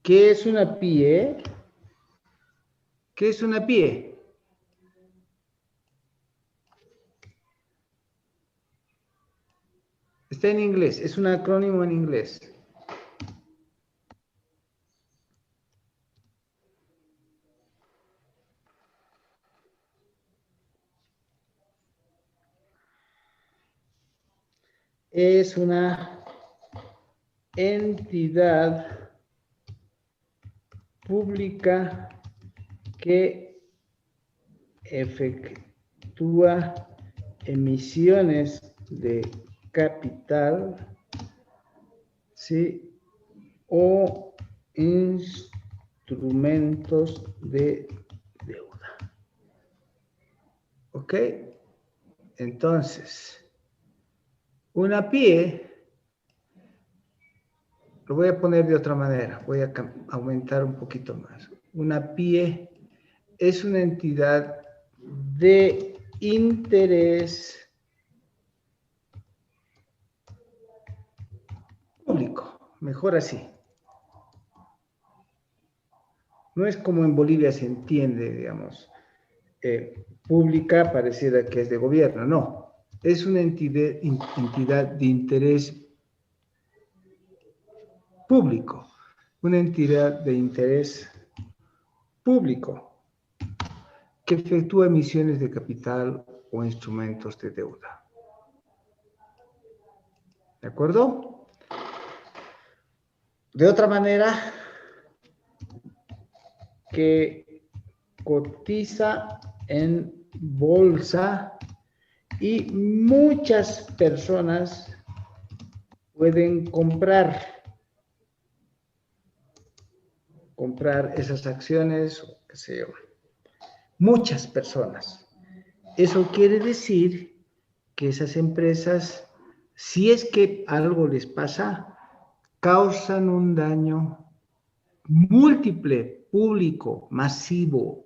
¿Qué es una PIE? ¿Qué es una PIE? Está en inglés, es un acrónimo en inglés. Es una entidad pública que efectúa emisiones de capital, ¿sí? O instrumentos de deuda. ¿Ok? Entonces, una PIE, lo voy a poner de otra manera, voy a aumentar un poquito más. Una PIE es una entidad de interés público, mejor así. No es como en Bolivia se entiende, digamos, pública pareciera que es de gobierno, no. Es una entidad de interés público, una entidad de interés público que efectúa emisiones de capital o instrumentos de deuda. ¿De acuerdo? De otra manera, que cotiza en bolsa y muchas personas pueden comprar esas acciones, o qué sé yo. Muchas personas. Eso quiere decir que esas empresas, si es que algo les pasa, causan un daño múltiple, público, masivo.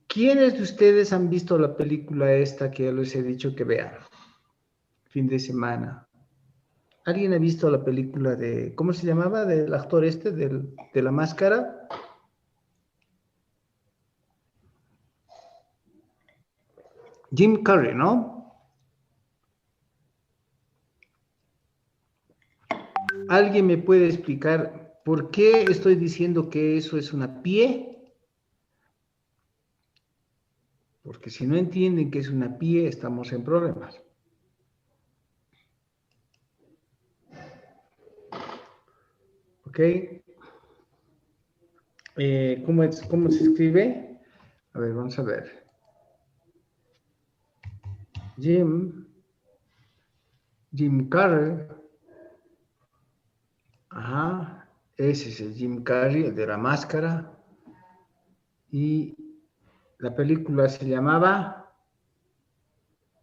¿Quiénes de ustedes han visto la película esta que ya les he dicho que vean? Fin de semana. ¿Alguien ha visto la película de, ¿cómo se llamaba? Del actor este, de La Máscara. Jim Carrey, ¿no? ¿Alguien me puede explicar por qué estoy diciendo que eso es una PIE? Porque si no entienden que es una PIE, estamos en problemas. ¿Ok? ¿Cómo se escribe? A ver, vamos a ver. Jim Carrey. Ajá, ese es el Jim Carrey, el de La Máscara. Y la película se llamaba,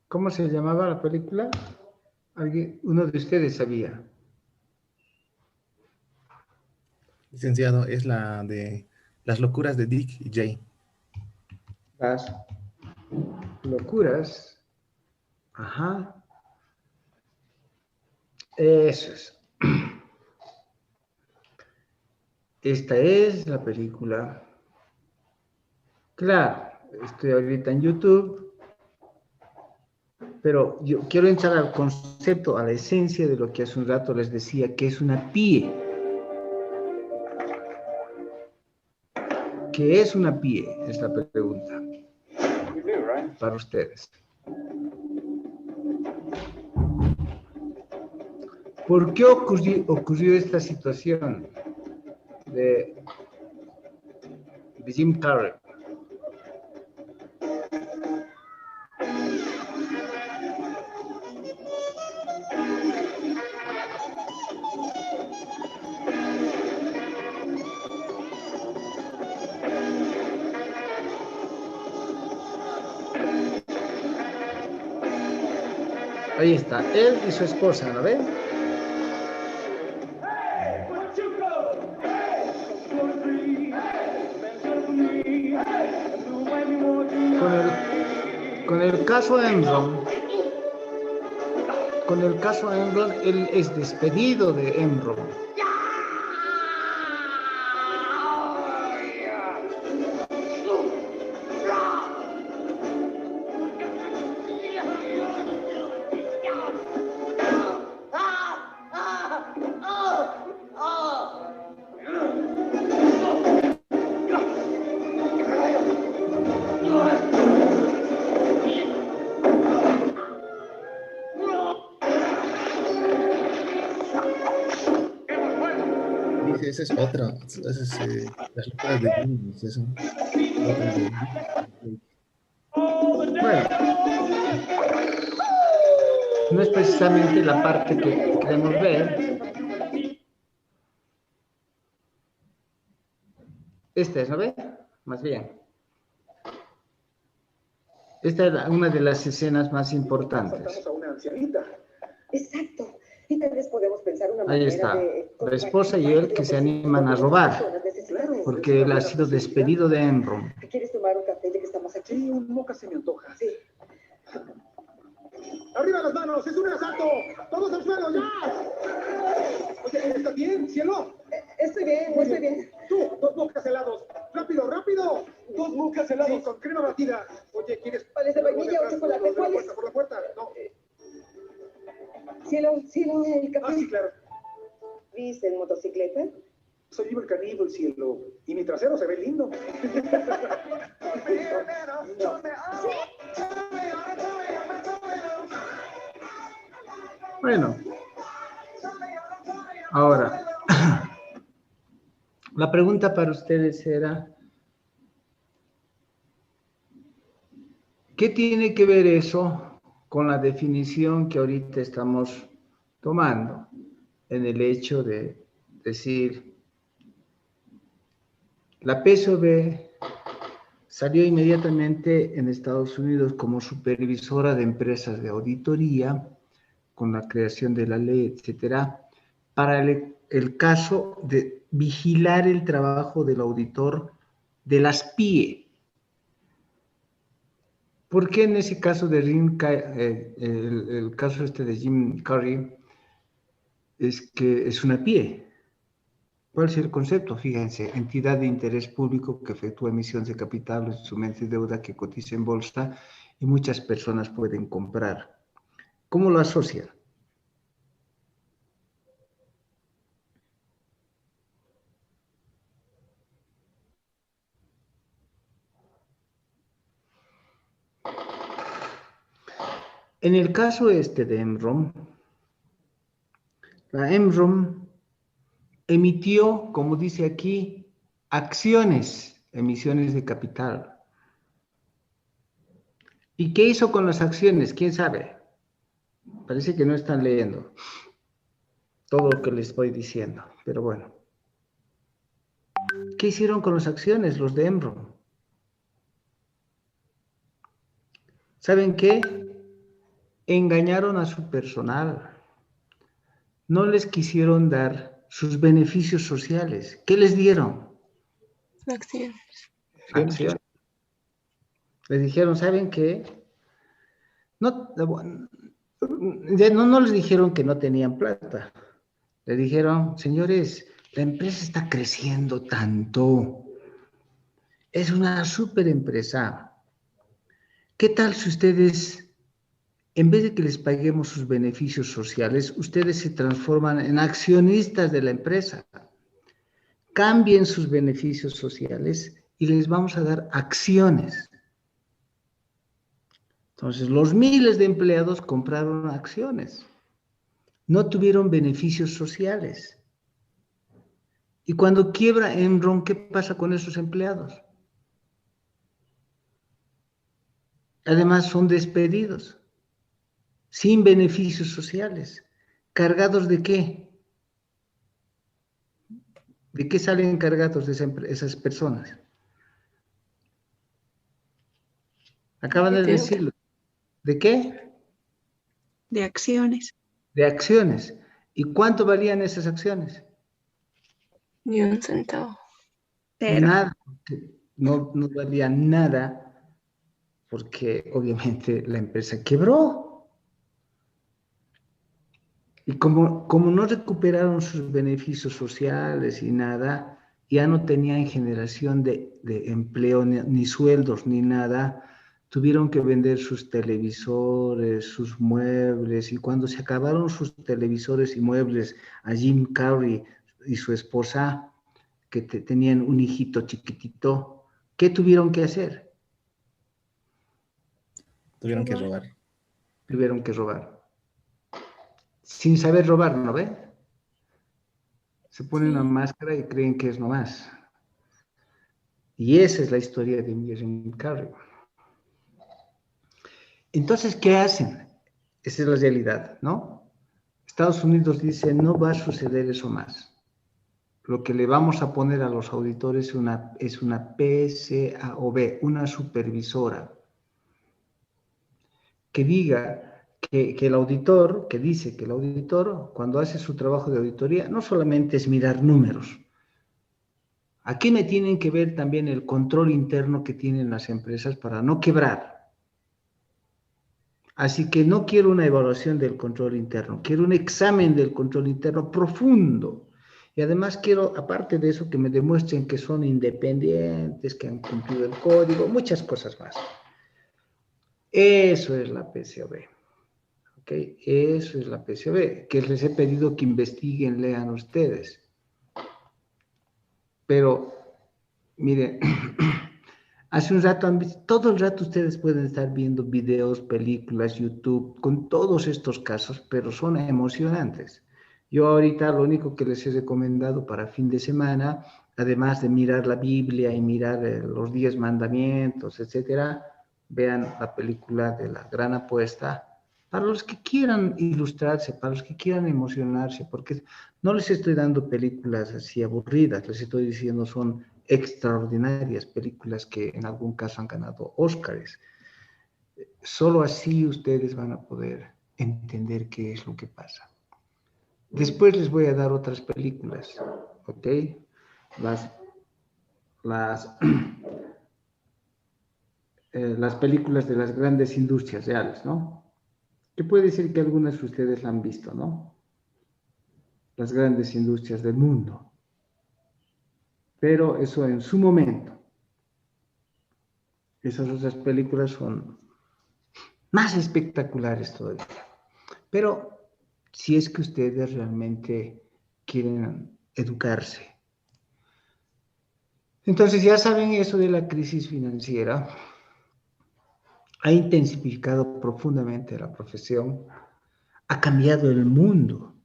¿cómo se llamaba la película? Uno de ustedes sabía. Licenciado, es la de Las locuras de Dick y Jane. Las locuras. Ajá. Eso es. Esta es la película. Claro, estoy ahorita en YouTube, pero yo quiero entrar al concepto, a la esencia de lo que hace un rato les decía, que es una PIE. ¿Qué es una PIE? Es la pregunta para ustedes. ¿Por qué ocurrió esta situación de Jim Carrey? Ahí está, él y su esposa, ¿no ven? Con el caso Enron, él es despedido de Enron. Dice, esa es otra. Esa es las locuras de Jim, es eso. Otra de Jim. Bueno, no es precisamente la parte que queremos ver. Esta es, ¿no ve? Más bien. Esta es una de las escenas más importantes. A una ancianita. Exacto. Y tal vez podemos pensar una manera Ahí está, de... la esposa y él que se animan a robar, porque él ha sido despedido de Enron. ¿Quieres tomar un café ya que estamos aquí? Sí, un moca se me antoja. Sí. ¡Arriba las manos! ¡Es un asalto! ¡Todos al suelo, ya! Oye, ¿estás bien, cielo? Estoy bien, estoy bien. Tú, 2 mocas helados. ¡Rápido, rápido! 2 mocas helados sí, con crema batida. Oye, ¿quieres? ¿Cuáles de vainilla o chocolate? ¿Cuáles? Por la puerta, no. Cielo, el café. Ah, sí, claro. ¿Viste en motocicleta? Soy Iber Caníbal, cielo. Y mi trasero se ve lindo. Bueno, ahora, la pregunta para ustedes era, ¿qué tiene que ver eso con la definición que ahorita estamos tomando en el hecho de decir, la PSOE salió inmediatamente en Estados Unidos como supervisora de empresas de auditoría, con la creación de la ley, etcétera, para el caso de vigilar el trabajo del auditor de las PIE? ¿Por qué en ese caso de el caso este de Jim Carrey es que es una PIE? ¿Cuál es el concepto? Fíjense, entidad de interés público que efectúa emisión de capital, instrumentos de deuda que cotiza en bolsa y muchas personas pueden comprar. ¿Cómo lo asocian? En el caso este de Enron, la Enron emitió, como dice aquí, acciones, emisiones de capital. ¿Y qué hizo con las acciones? ¿Quién sabe? Parece que no están leyendo todo lo que les estoy diciendo, pero bueno. ¿Qué hicieron con las acciones los de Enron? ¿Saben qué? Engañaron a su personal. No les quisieron dar sus beneficios sociales. ¿Qué les dieron? Acciones. Acciones. Les dijeron, ¿saben qué? No les dijeron que no tenían plata. Les dijeron, señores, la empresa está creciendo tanto. Es una súper empresa. ¿Qué tal si ustedes, en vez de que les paguemos sus beneficios sociales, ustedes se transforman en accionistas de la empresa? Cambien sus beneficios sociales y les vamos a dar acciones. Entonces, los miles de empleados compraron acciones. No tuvieron beneficios sociales. Y cuando quiebra Enron, ¿qué pasa con esos empleados? Además, son despedidos, sin beneficios sociales. ¿Cargados de qué? ¿De qué salen cargados de esas personas? Acaban de decirlo. ¿De qué? De acciones. De acciones. ¿Y cuánto valían esas acciones? Ni un centavo. Cero. Nada. no valía nada porque obviamente la empresa quebró. Y como no recuperaron sus beneficios sociales y nada, ya no tenían generación de empleo, ni sueldos, ni nada, tuvieron que vender sus televisores, sus muebles, y cuando se acabaron sus televisores y muebles a Jim Carrey y su esposa, que tenían un hijito chiquitito, ¿qué tuvieron que hacer? Tuvieron que robar. Tuvieron que robar. Sin saber robar, ¿no ve? Se ponen una máscara y creen que es nomás. Y esa es la historia de Jim Carrey. Entonces, ¿qué hacen? Esa es la realidad, ¿no? Estados Unidos dice, no va a suceder eso más. Lo que le vamos a poner a los auditores es una PSAOB, una supervisora, que diga que el auditor, que dice que el auditor, cuando hace su trabajo de auditoría, no solamente es mirar números. Aquí me tienen que ver también el control interno que tienen las empresas para no quebrar. Así que no quiero una evaluación del control interno, quiero un examen del control interno profundo. Y además quiero, aparte de eso, que me demuestren que son independientes, que han cumplido el código, muchas cosas más. Eso es la PCOB. ¿Ok? Eso es la PCOB, que les he pedido que investiguen, lean ustedes. Pero, miren, hace un rato, todo el rato ustedes pueden estar viendo videos, películas, YouTube, con todos estos casos, pero son emocionantes. Yo ahorita lo único que les he recomendado para fin de semana, además de mirar la Biblia y mirar los 10 mandamientos, etcétera, vean la película de La Gran Apuesta, para los que quieran ilustrarse, para los que quieran emocionarse, porque no les estoy dando películas así aburridas, les estoy diciendo son extraordinarias películas que en algún caso han ganado Óscares. Solo así ustedes van a poder entender qué es lo que pasa. Después les voy a dar otras películas, ¿ok? Las películas de las grandes industrias reales, ¿no? Que puede ser que algunas de ustedes la han visto, ¿no? Las grandes industrias del mundo. Pero eso en su momento. Esas otras películas son más espectaculares todavía. Pero si es que ustedes realmente quieren educarse. Entonces ya saben eso de la crisis financiera. Ha intensificado profundamente la profesión. Ha cambiado el mundo.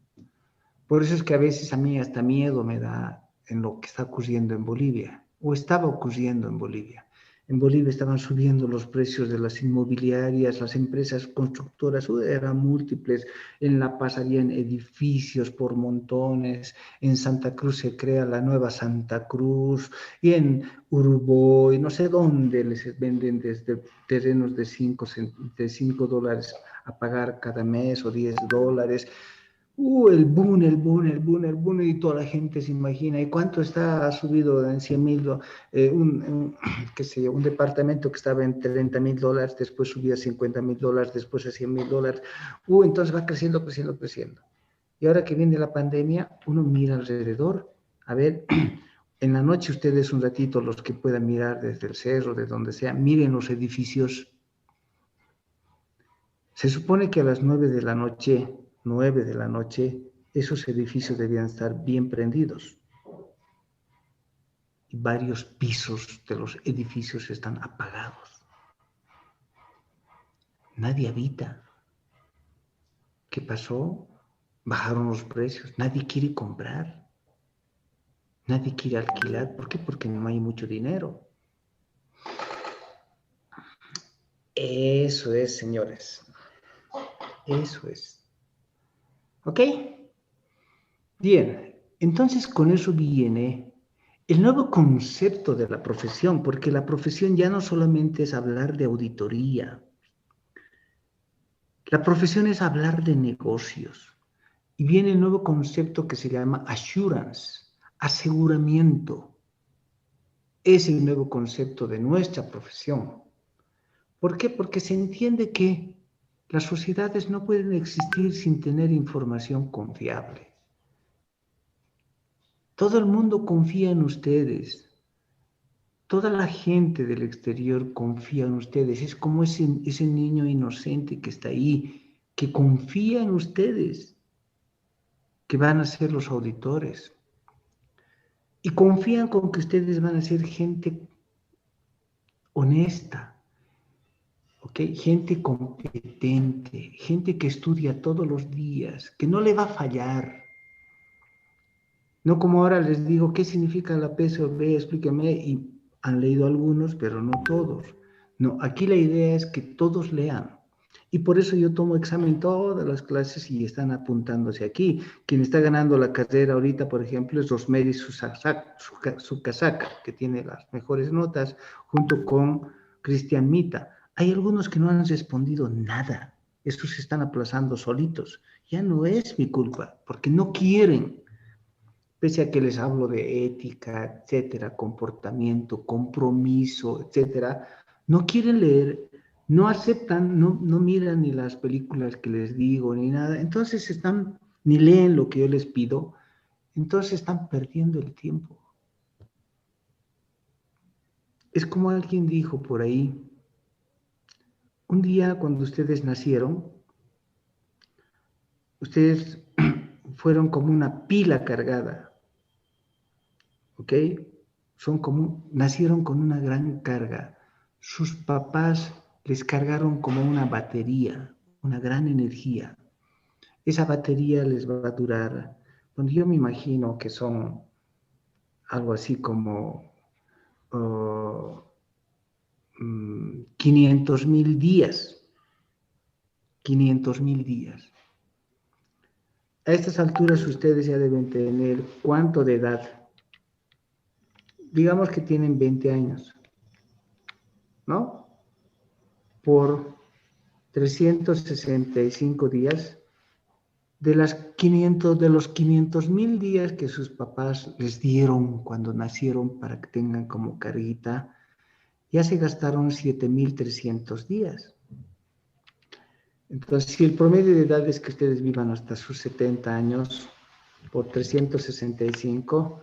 Por eso es que a veces a mí hasta miedo me da en lo que está ocurriendo en Bolivia, o estaba ocurriendo en Bolivia. En Bolivia estaban subiendo los precios de las inmobiliarias, las empresas constructoras, eran múltiples. En La Paz habían edificios por montones, en Santa Cruz se crea la nueva Santa Cruz, y en Uruguay, no sé dónde les venden desde terrenos de $5 a pagar cada mes o $10. El boom, y toda la gente se imagina, ¿y cuánto ha subido en 100,000? Qué sé yo, un departamento que estaba en $30,000, después subía a $50,000, después a $100,000, entonces va creciendo. Y ahora que viene la pandemia, uno mira alrededor, a ver, en la noche ustedes un ratito, los que puedan mirar desde el cerro, de donde sea, miren los edificios. Se supone que a las 9 de la noche, esos edificios debían estar bien prendidos. Y varios pisos de los edificios están apagados. Nadie habita. ¿Qué pasó? Bajaron los precios. Nadie quiere comprar. Nadie quiere alquilar. ¿Por qué? Porque no hay mucho dinero. Eso es, señores. Eso es. ¿Ok? Bien, entonces con eso viene el nuevo concepto de la profesión, porque la profesión ya no solamente es hablar de auditoría. La profesión es hablar de negocios. Y viene el nuevo concepto que se llama assurance, aseguramiento. es el nuevo concepto de nuestra profesión. ¿Por qué? Porque se entiende que las sociedades no pueden existir sin tener información confiable. Todo el mundo confía en ustedes. Toda la gente del exterior confía en ustedes. Es como ese niño inocente que está ahí, que confía en ustedes, que van a ser los auditores. Y confían con que ustedes van a ser gente honesta, ¿okay? Gente competente, gente que estudia todos los días, que no le va a fallar. No como ahora les digo, ¿qué significa la PSOB? Explíqueme, y han leído algunos, pero no todos. No, aquí la idea es que todos lean. Y por eso yo tomo examen todas las clases y están apuntándose aquí. Quien está ganando la carrera ahorita, por ejemplo, es Rosmery Sukasaka, que tiene las mejores notas, junto con Cristian Mita. Hay algunos que no han respondido nada. Estos se están aplazando solitos. Ya no es mi culpa, porque no quieren. Pese a que les hablo de ética, etcétera, comportamiento, compromiso, etcétera, no quieren leer, no aceptan, no miran ni las películas que les digo, ni nada. Entonces ni leen lo que yo les pido, entonces están perdiendo el tiempo. Es como alguien dijo por ahí, un día cuando ustedes nacieron, ustedes fueron como una pila cargada. ¿Ok? Nacieron con una gran carga. Sus papás les cargaron como una batería, una gran energía. Esa batería les va a durar, bueno, yo me imagino que son algo así como 500,000 días. 500,000 días. A estas alturas ustedes ya deben tener ¿cuánto de edad? Digamos que tienen 20 años, ¿no? Por 365 días, de los 500,000 días que sus papás les dieron cuando nacieron para que tengan como carguita, ya se gastaron 7,300 días. Entonces, si el promedio de edad es que ustedes vivan hasta sus 70 años por 365,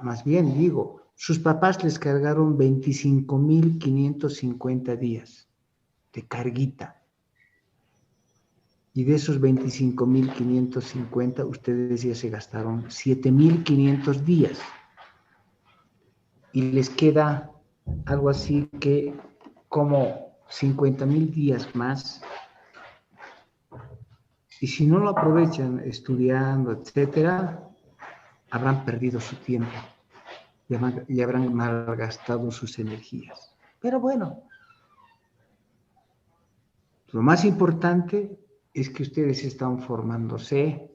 más bien digo, sus papás les cargaron 25,550 días de carguita. Y de esos 25,550, ustedes ya se gastaron 7,500 días. Y les queda algo así que como 50,000 días más. Y si no lo aprovechan estudiando, etcétera, habrán perdido su tiempo y habrán malgastado sus energías. Pero bueno, lo más importante es que ustedes están formándose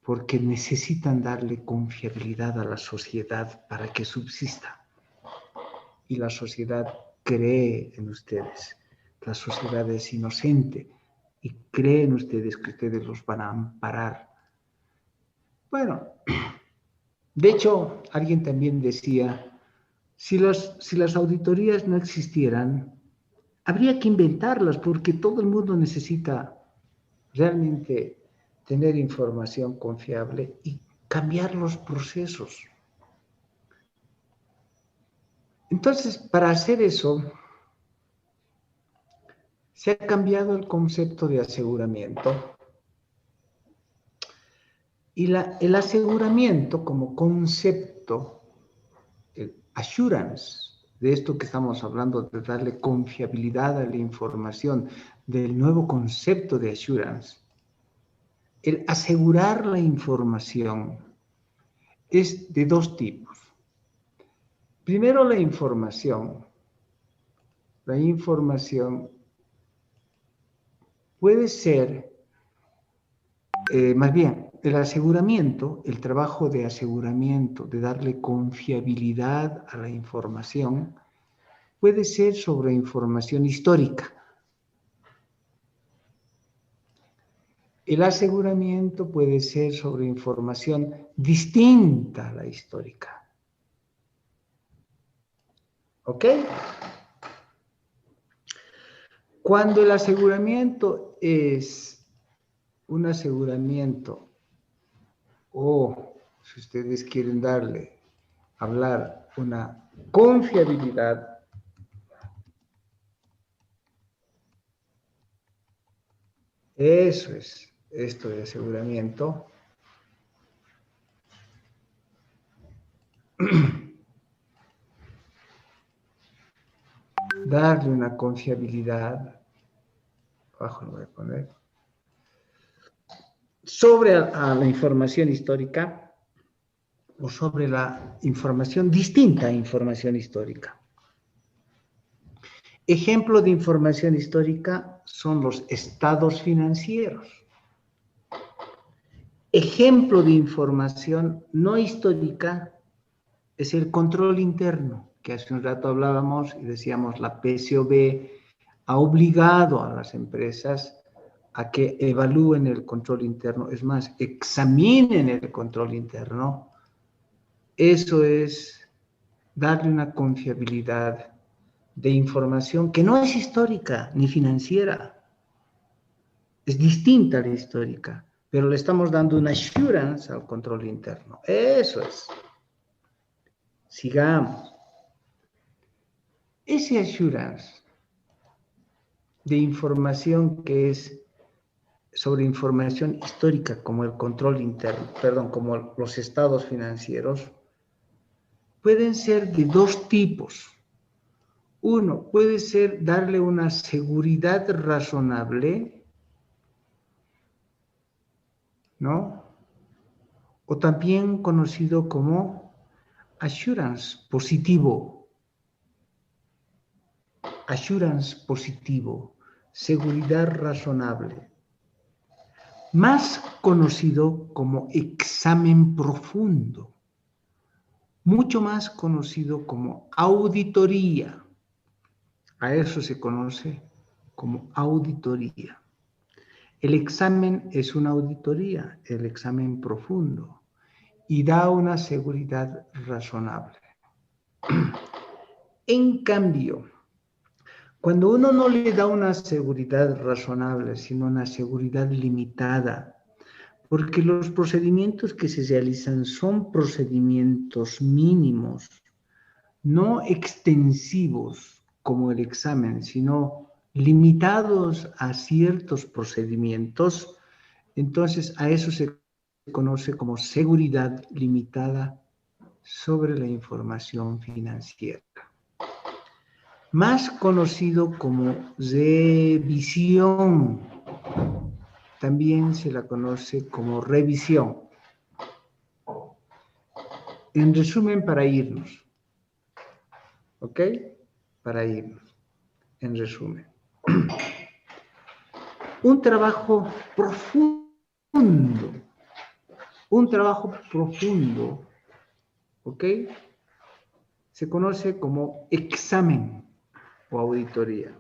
porque necesitan darle confiabilidad a la sociedad para que subsista. Y la sociedad cree en ustedes. La sociedad es inocente y cree en ustedes que ustedes los van a amparar. Bueno, de hecho, alguien también decía, si las auditorías no existieran, habría que inventarlas porque todo el mundo necesita realmente tener información confiable y cambiar los procesos. Entonces, para hacer eso, se ha cambiado el concepto de aseguramiento. Y el aseguramiento como concepto, el assurance, de esto que estamos hablando, de darle confiabilidad a la información, del nuevo concepto de assurance, el asegurar la información es de dos tipos. Primero, la información. La información puede ser, más bien, el aseguramiento, el trabajo de aseguramiento, de darle confiabilidad a la información, puede ser sobre información histórica. El aseguramiento puede ser sobre información distinta a la histórica. ¿Ok? Cuando el aseguramiento es un aseguramiento, o si ustedes quieren hablar una confiabilidad, eso es esto de aseguramiento. Darle una confiabilidad, abajo lo voy a poner, sobre a la información histórica o sobre la información distinta a información histórica. Ejemplo de información histórica son los estados financieros. Ejemplo de información no histórica es el control interno, que hace un rato hablábamos y decíamos la PCOB ha obligado a las empresas a que evalúen el control interno, es más, examinen el control interno. Eso es darle una confiabilidad de información que no es histórica ni financiera, es distinta a la histórica, pero le estamos dando una assurance al control interno. Eso es. Sigamos. Ese assurance de información que es sobre información histórica como el control interno, como los estados financieros, pueden ser de dos tipos. Uno, puede ser darle una seguridad razonable, ¿no? O también conocido como assurance positivo. Assurance positivo, seguridad razonable. Más conocido como examen profundo. Mucho más conocido como auditoría. A eso se conoce como auditoría. El examen es una auditoría, el examen profundo, y da una seguridad razonable. En cambio, cuando uno no le da una seguridad razonable, sino una seguridad limitada, porque los procedimientos que se realizan son procedimientos mínimos, no extensivos como el examen, sino limitados a ciertos procedimientos, entonces a eso se conoce como seguridad limitada sobre la información financiera. Más conocido como revisión, también se la conoce como revisión. En resumen, para irnos. ¿Ok? Para irnos. En resumen. Un trabajo profundo. Un trabajo profundo. ¿Ok? Se conoce como examen o auditoría.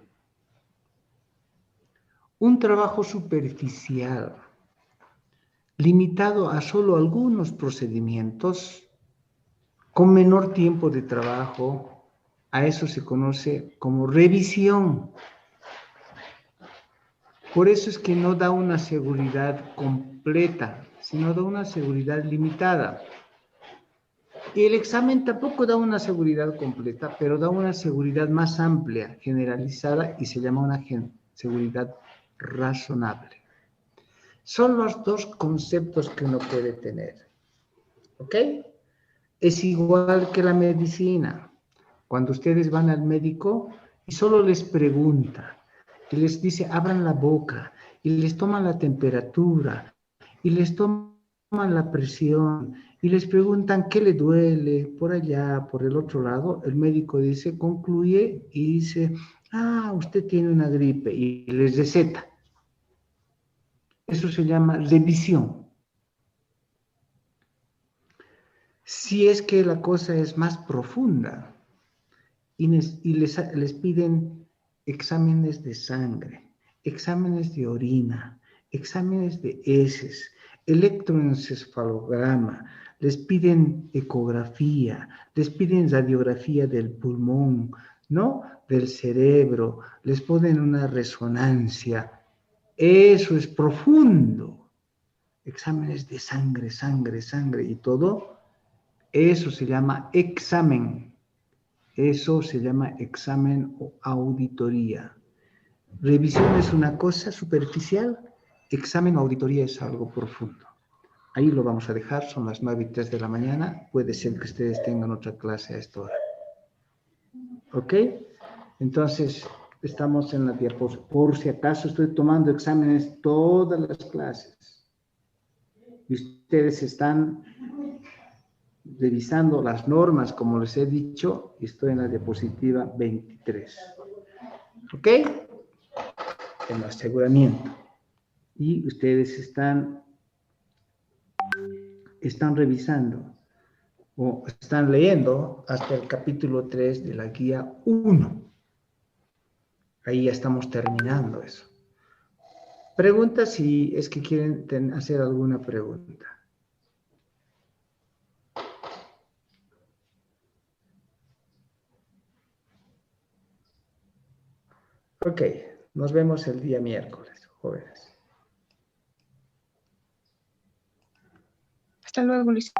Un trabajo superficial, limitado a solo algunos procedimientos, con menor tiempo de trabajo, a eso se conoce como revisión. Por eso es que no da una seguridad completa, sino da una seguridad limitada. Y el examen tampoco da una seguridad completa, pero da una seguridad más amplia, generalizada, y se llama una seguridad razonable. Son los dos conceptos que uno puede tener. ¿Ok? Es igual que la medicina. Cuando ustedes van al médico y solo les pregunta, y les dice, abran la boca, y les toman la temperatura, y les toman la presión, y les preguntan qué le duele, por allá, por el otro lado, el médico dice, concluye y dice, usted tiene una gripe, y les receta. Eso se llama revisión. Si es que la cosa es más profunda y les piden exámenes de sangre, exámenes de orina, exámenes de heces, electroencefalograma, les piden ecografía, les piden radiografía del pulmón, ¿no? Del cerebro, les ponen una resonancia. Eso es profundo. Exámenes de sangre y todo. Eso se llama examen. Eso se llama examen o auditoría. Revisión es una cosa superficial, examen o auditoría es algo profundo. Ahí lo vamos a dejar, son las 9:03 de la mañana. Puede ser que ustedes tengan otra clase a esta hora. ¿Ok? Entonces, estamos en la diapositiva. Por si acaso estoy tomando exámenes todas las clases. Y ustedes están revisando las normas, como les he dicho, y estoy en la diapositiva 23. ¿Ok? En aseguramiento. Y ustedes están revisando o están leyendo hasta el capítulo 3 de la guía 1. Ahí ya estamos terminando eso. Pregunta si es que quieren hacer alguna pregunta. Ok, nos vemos el día miércoles, jóvenes. Hasta luego, Luis.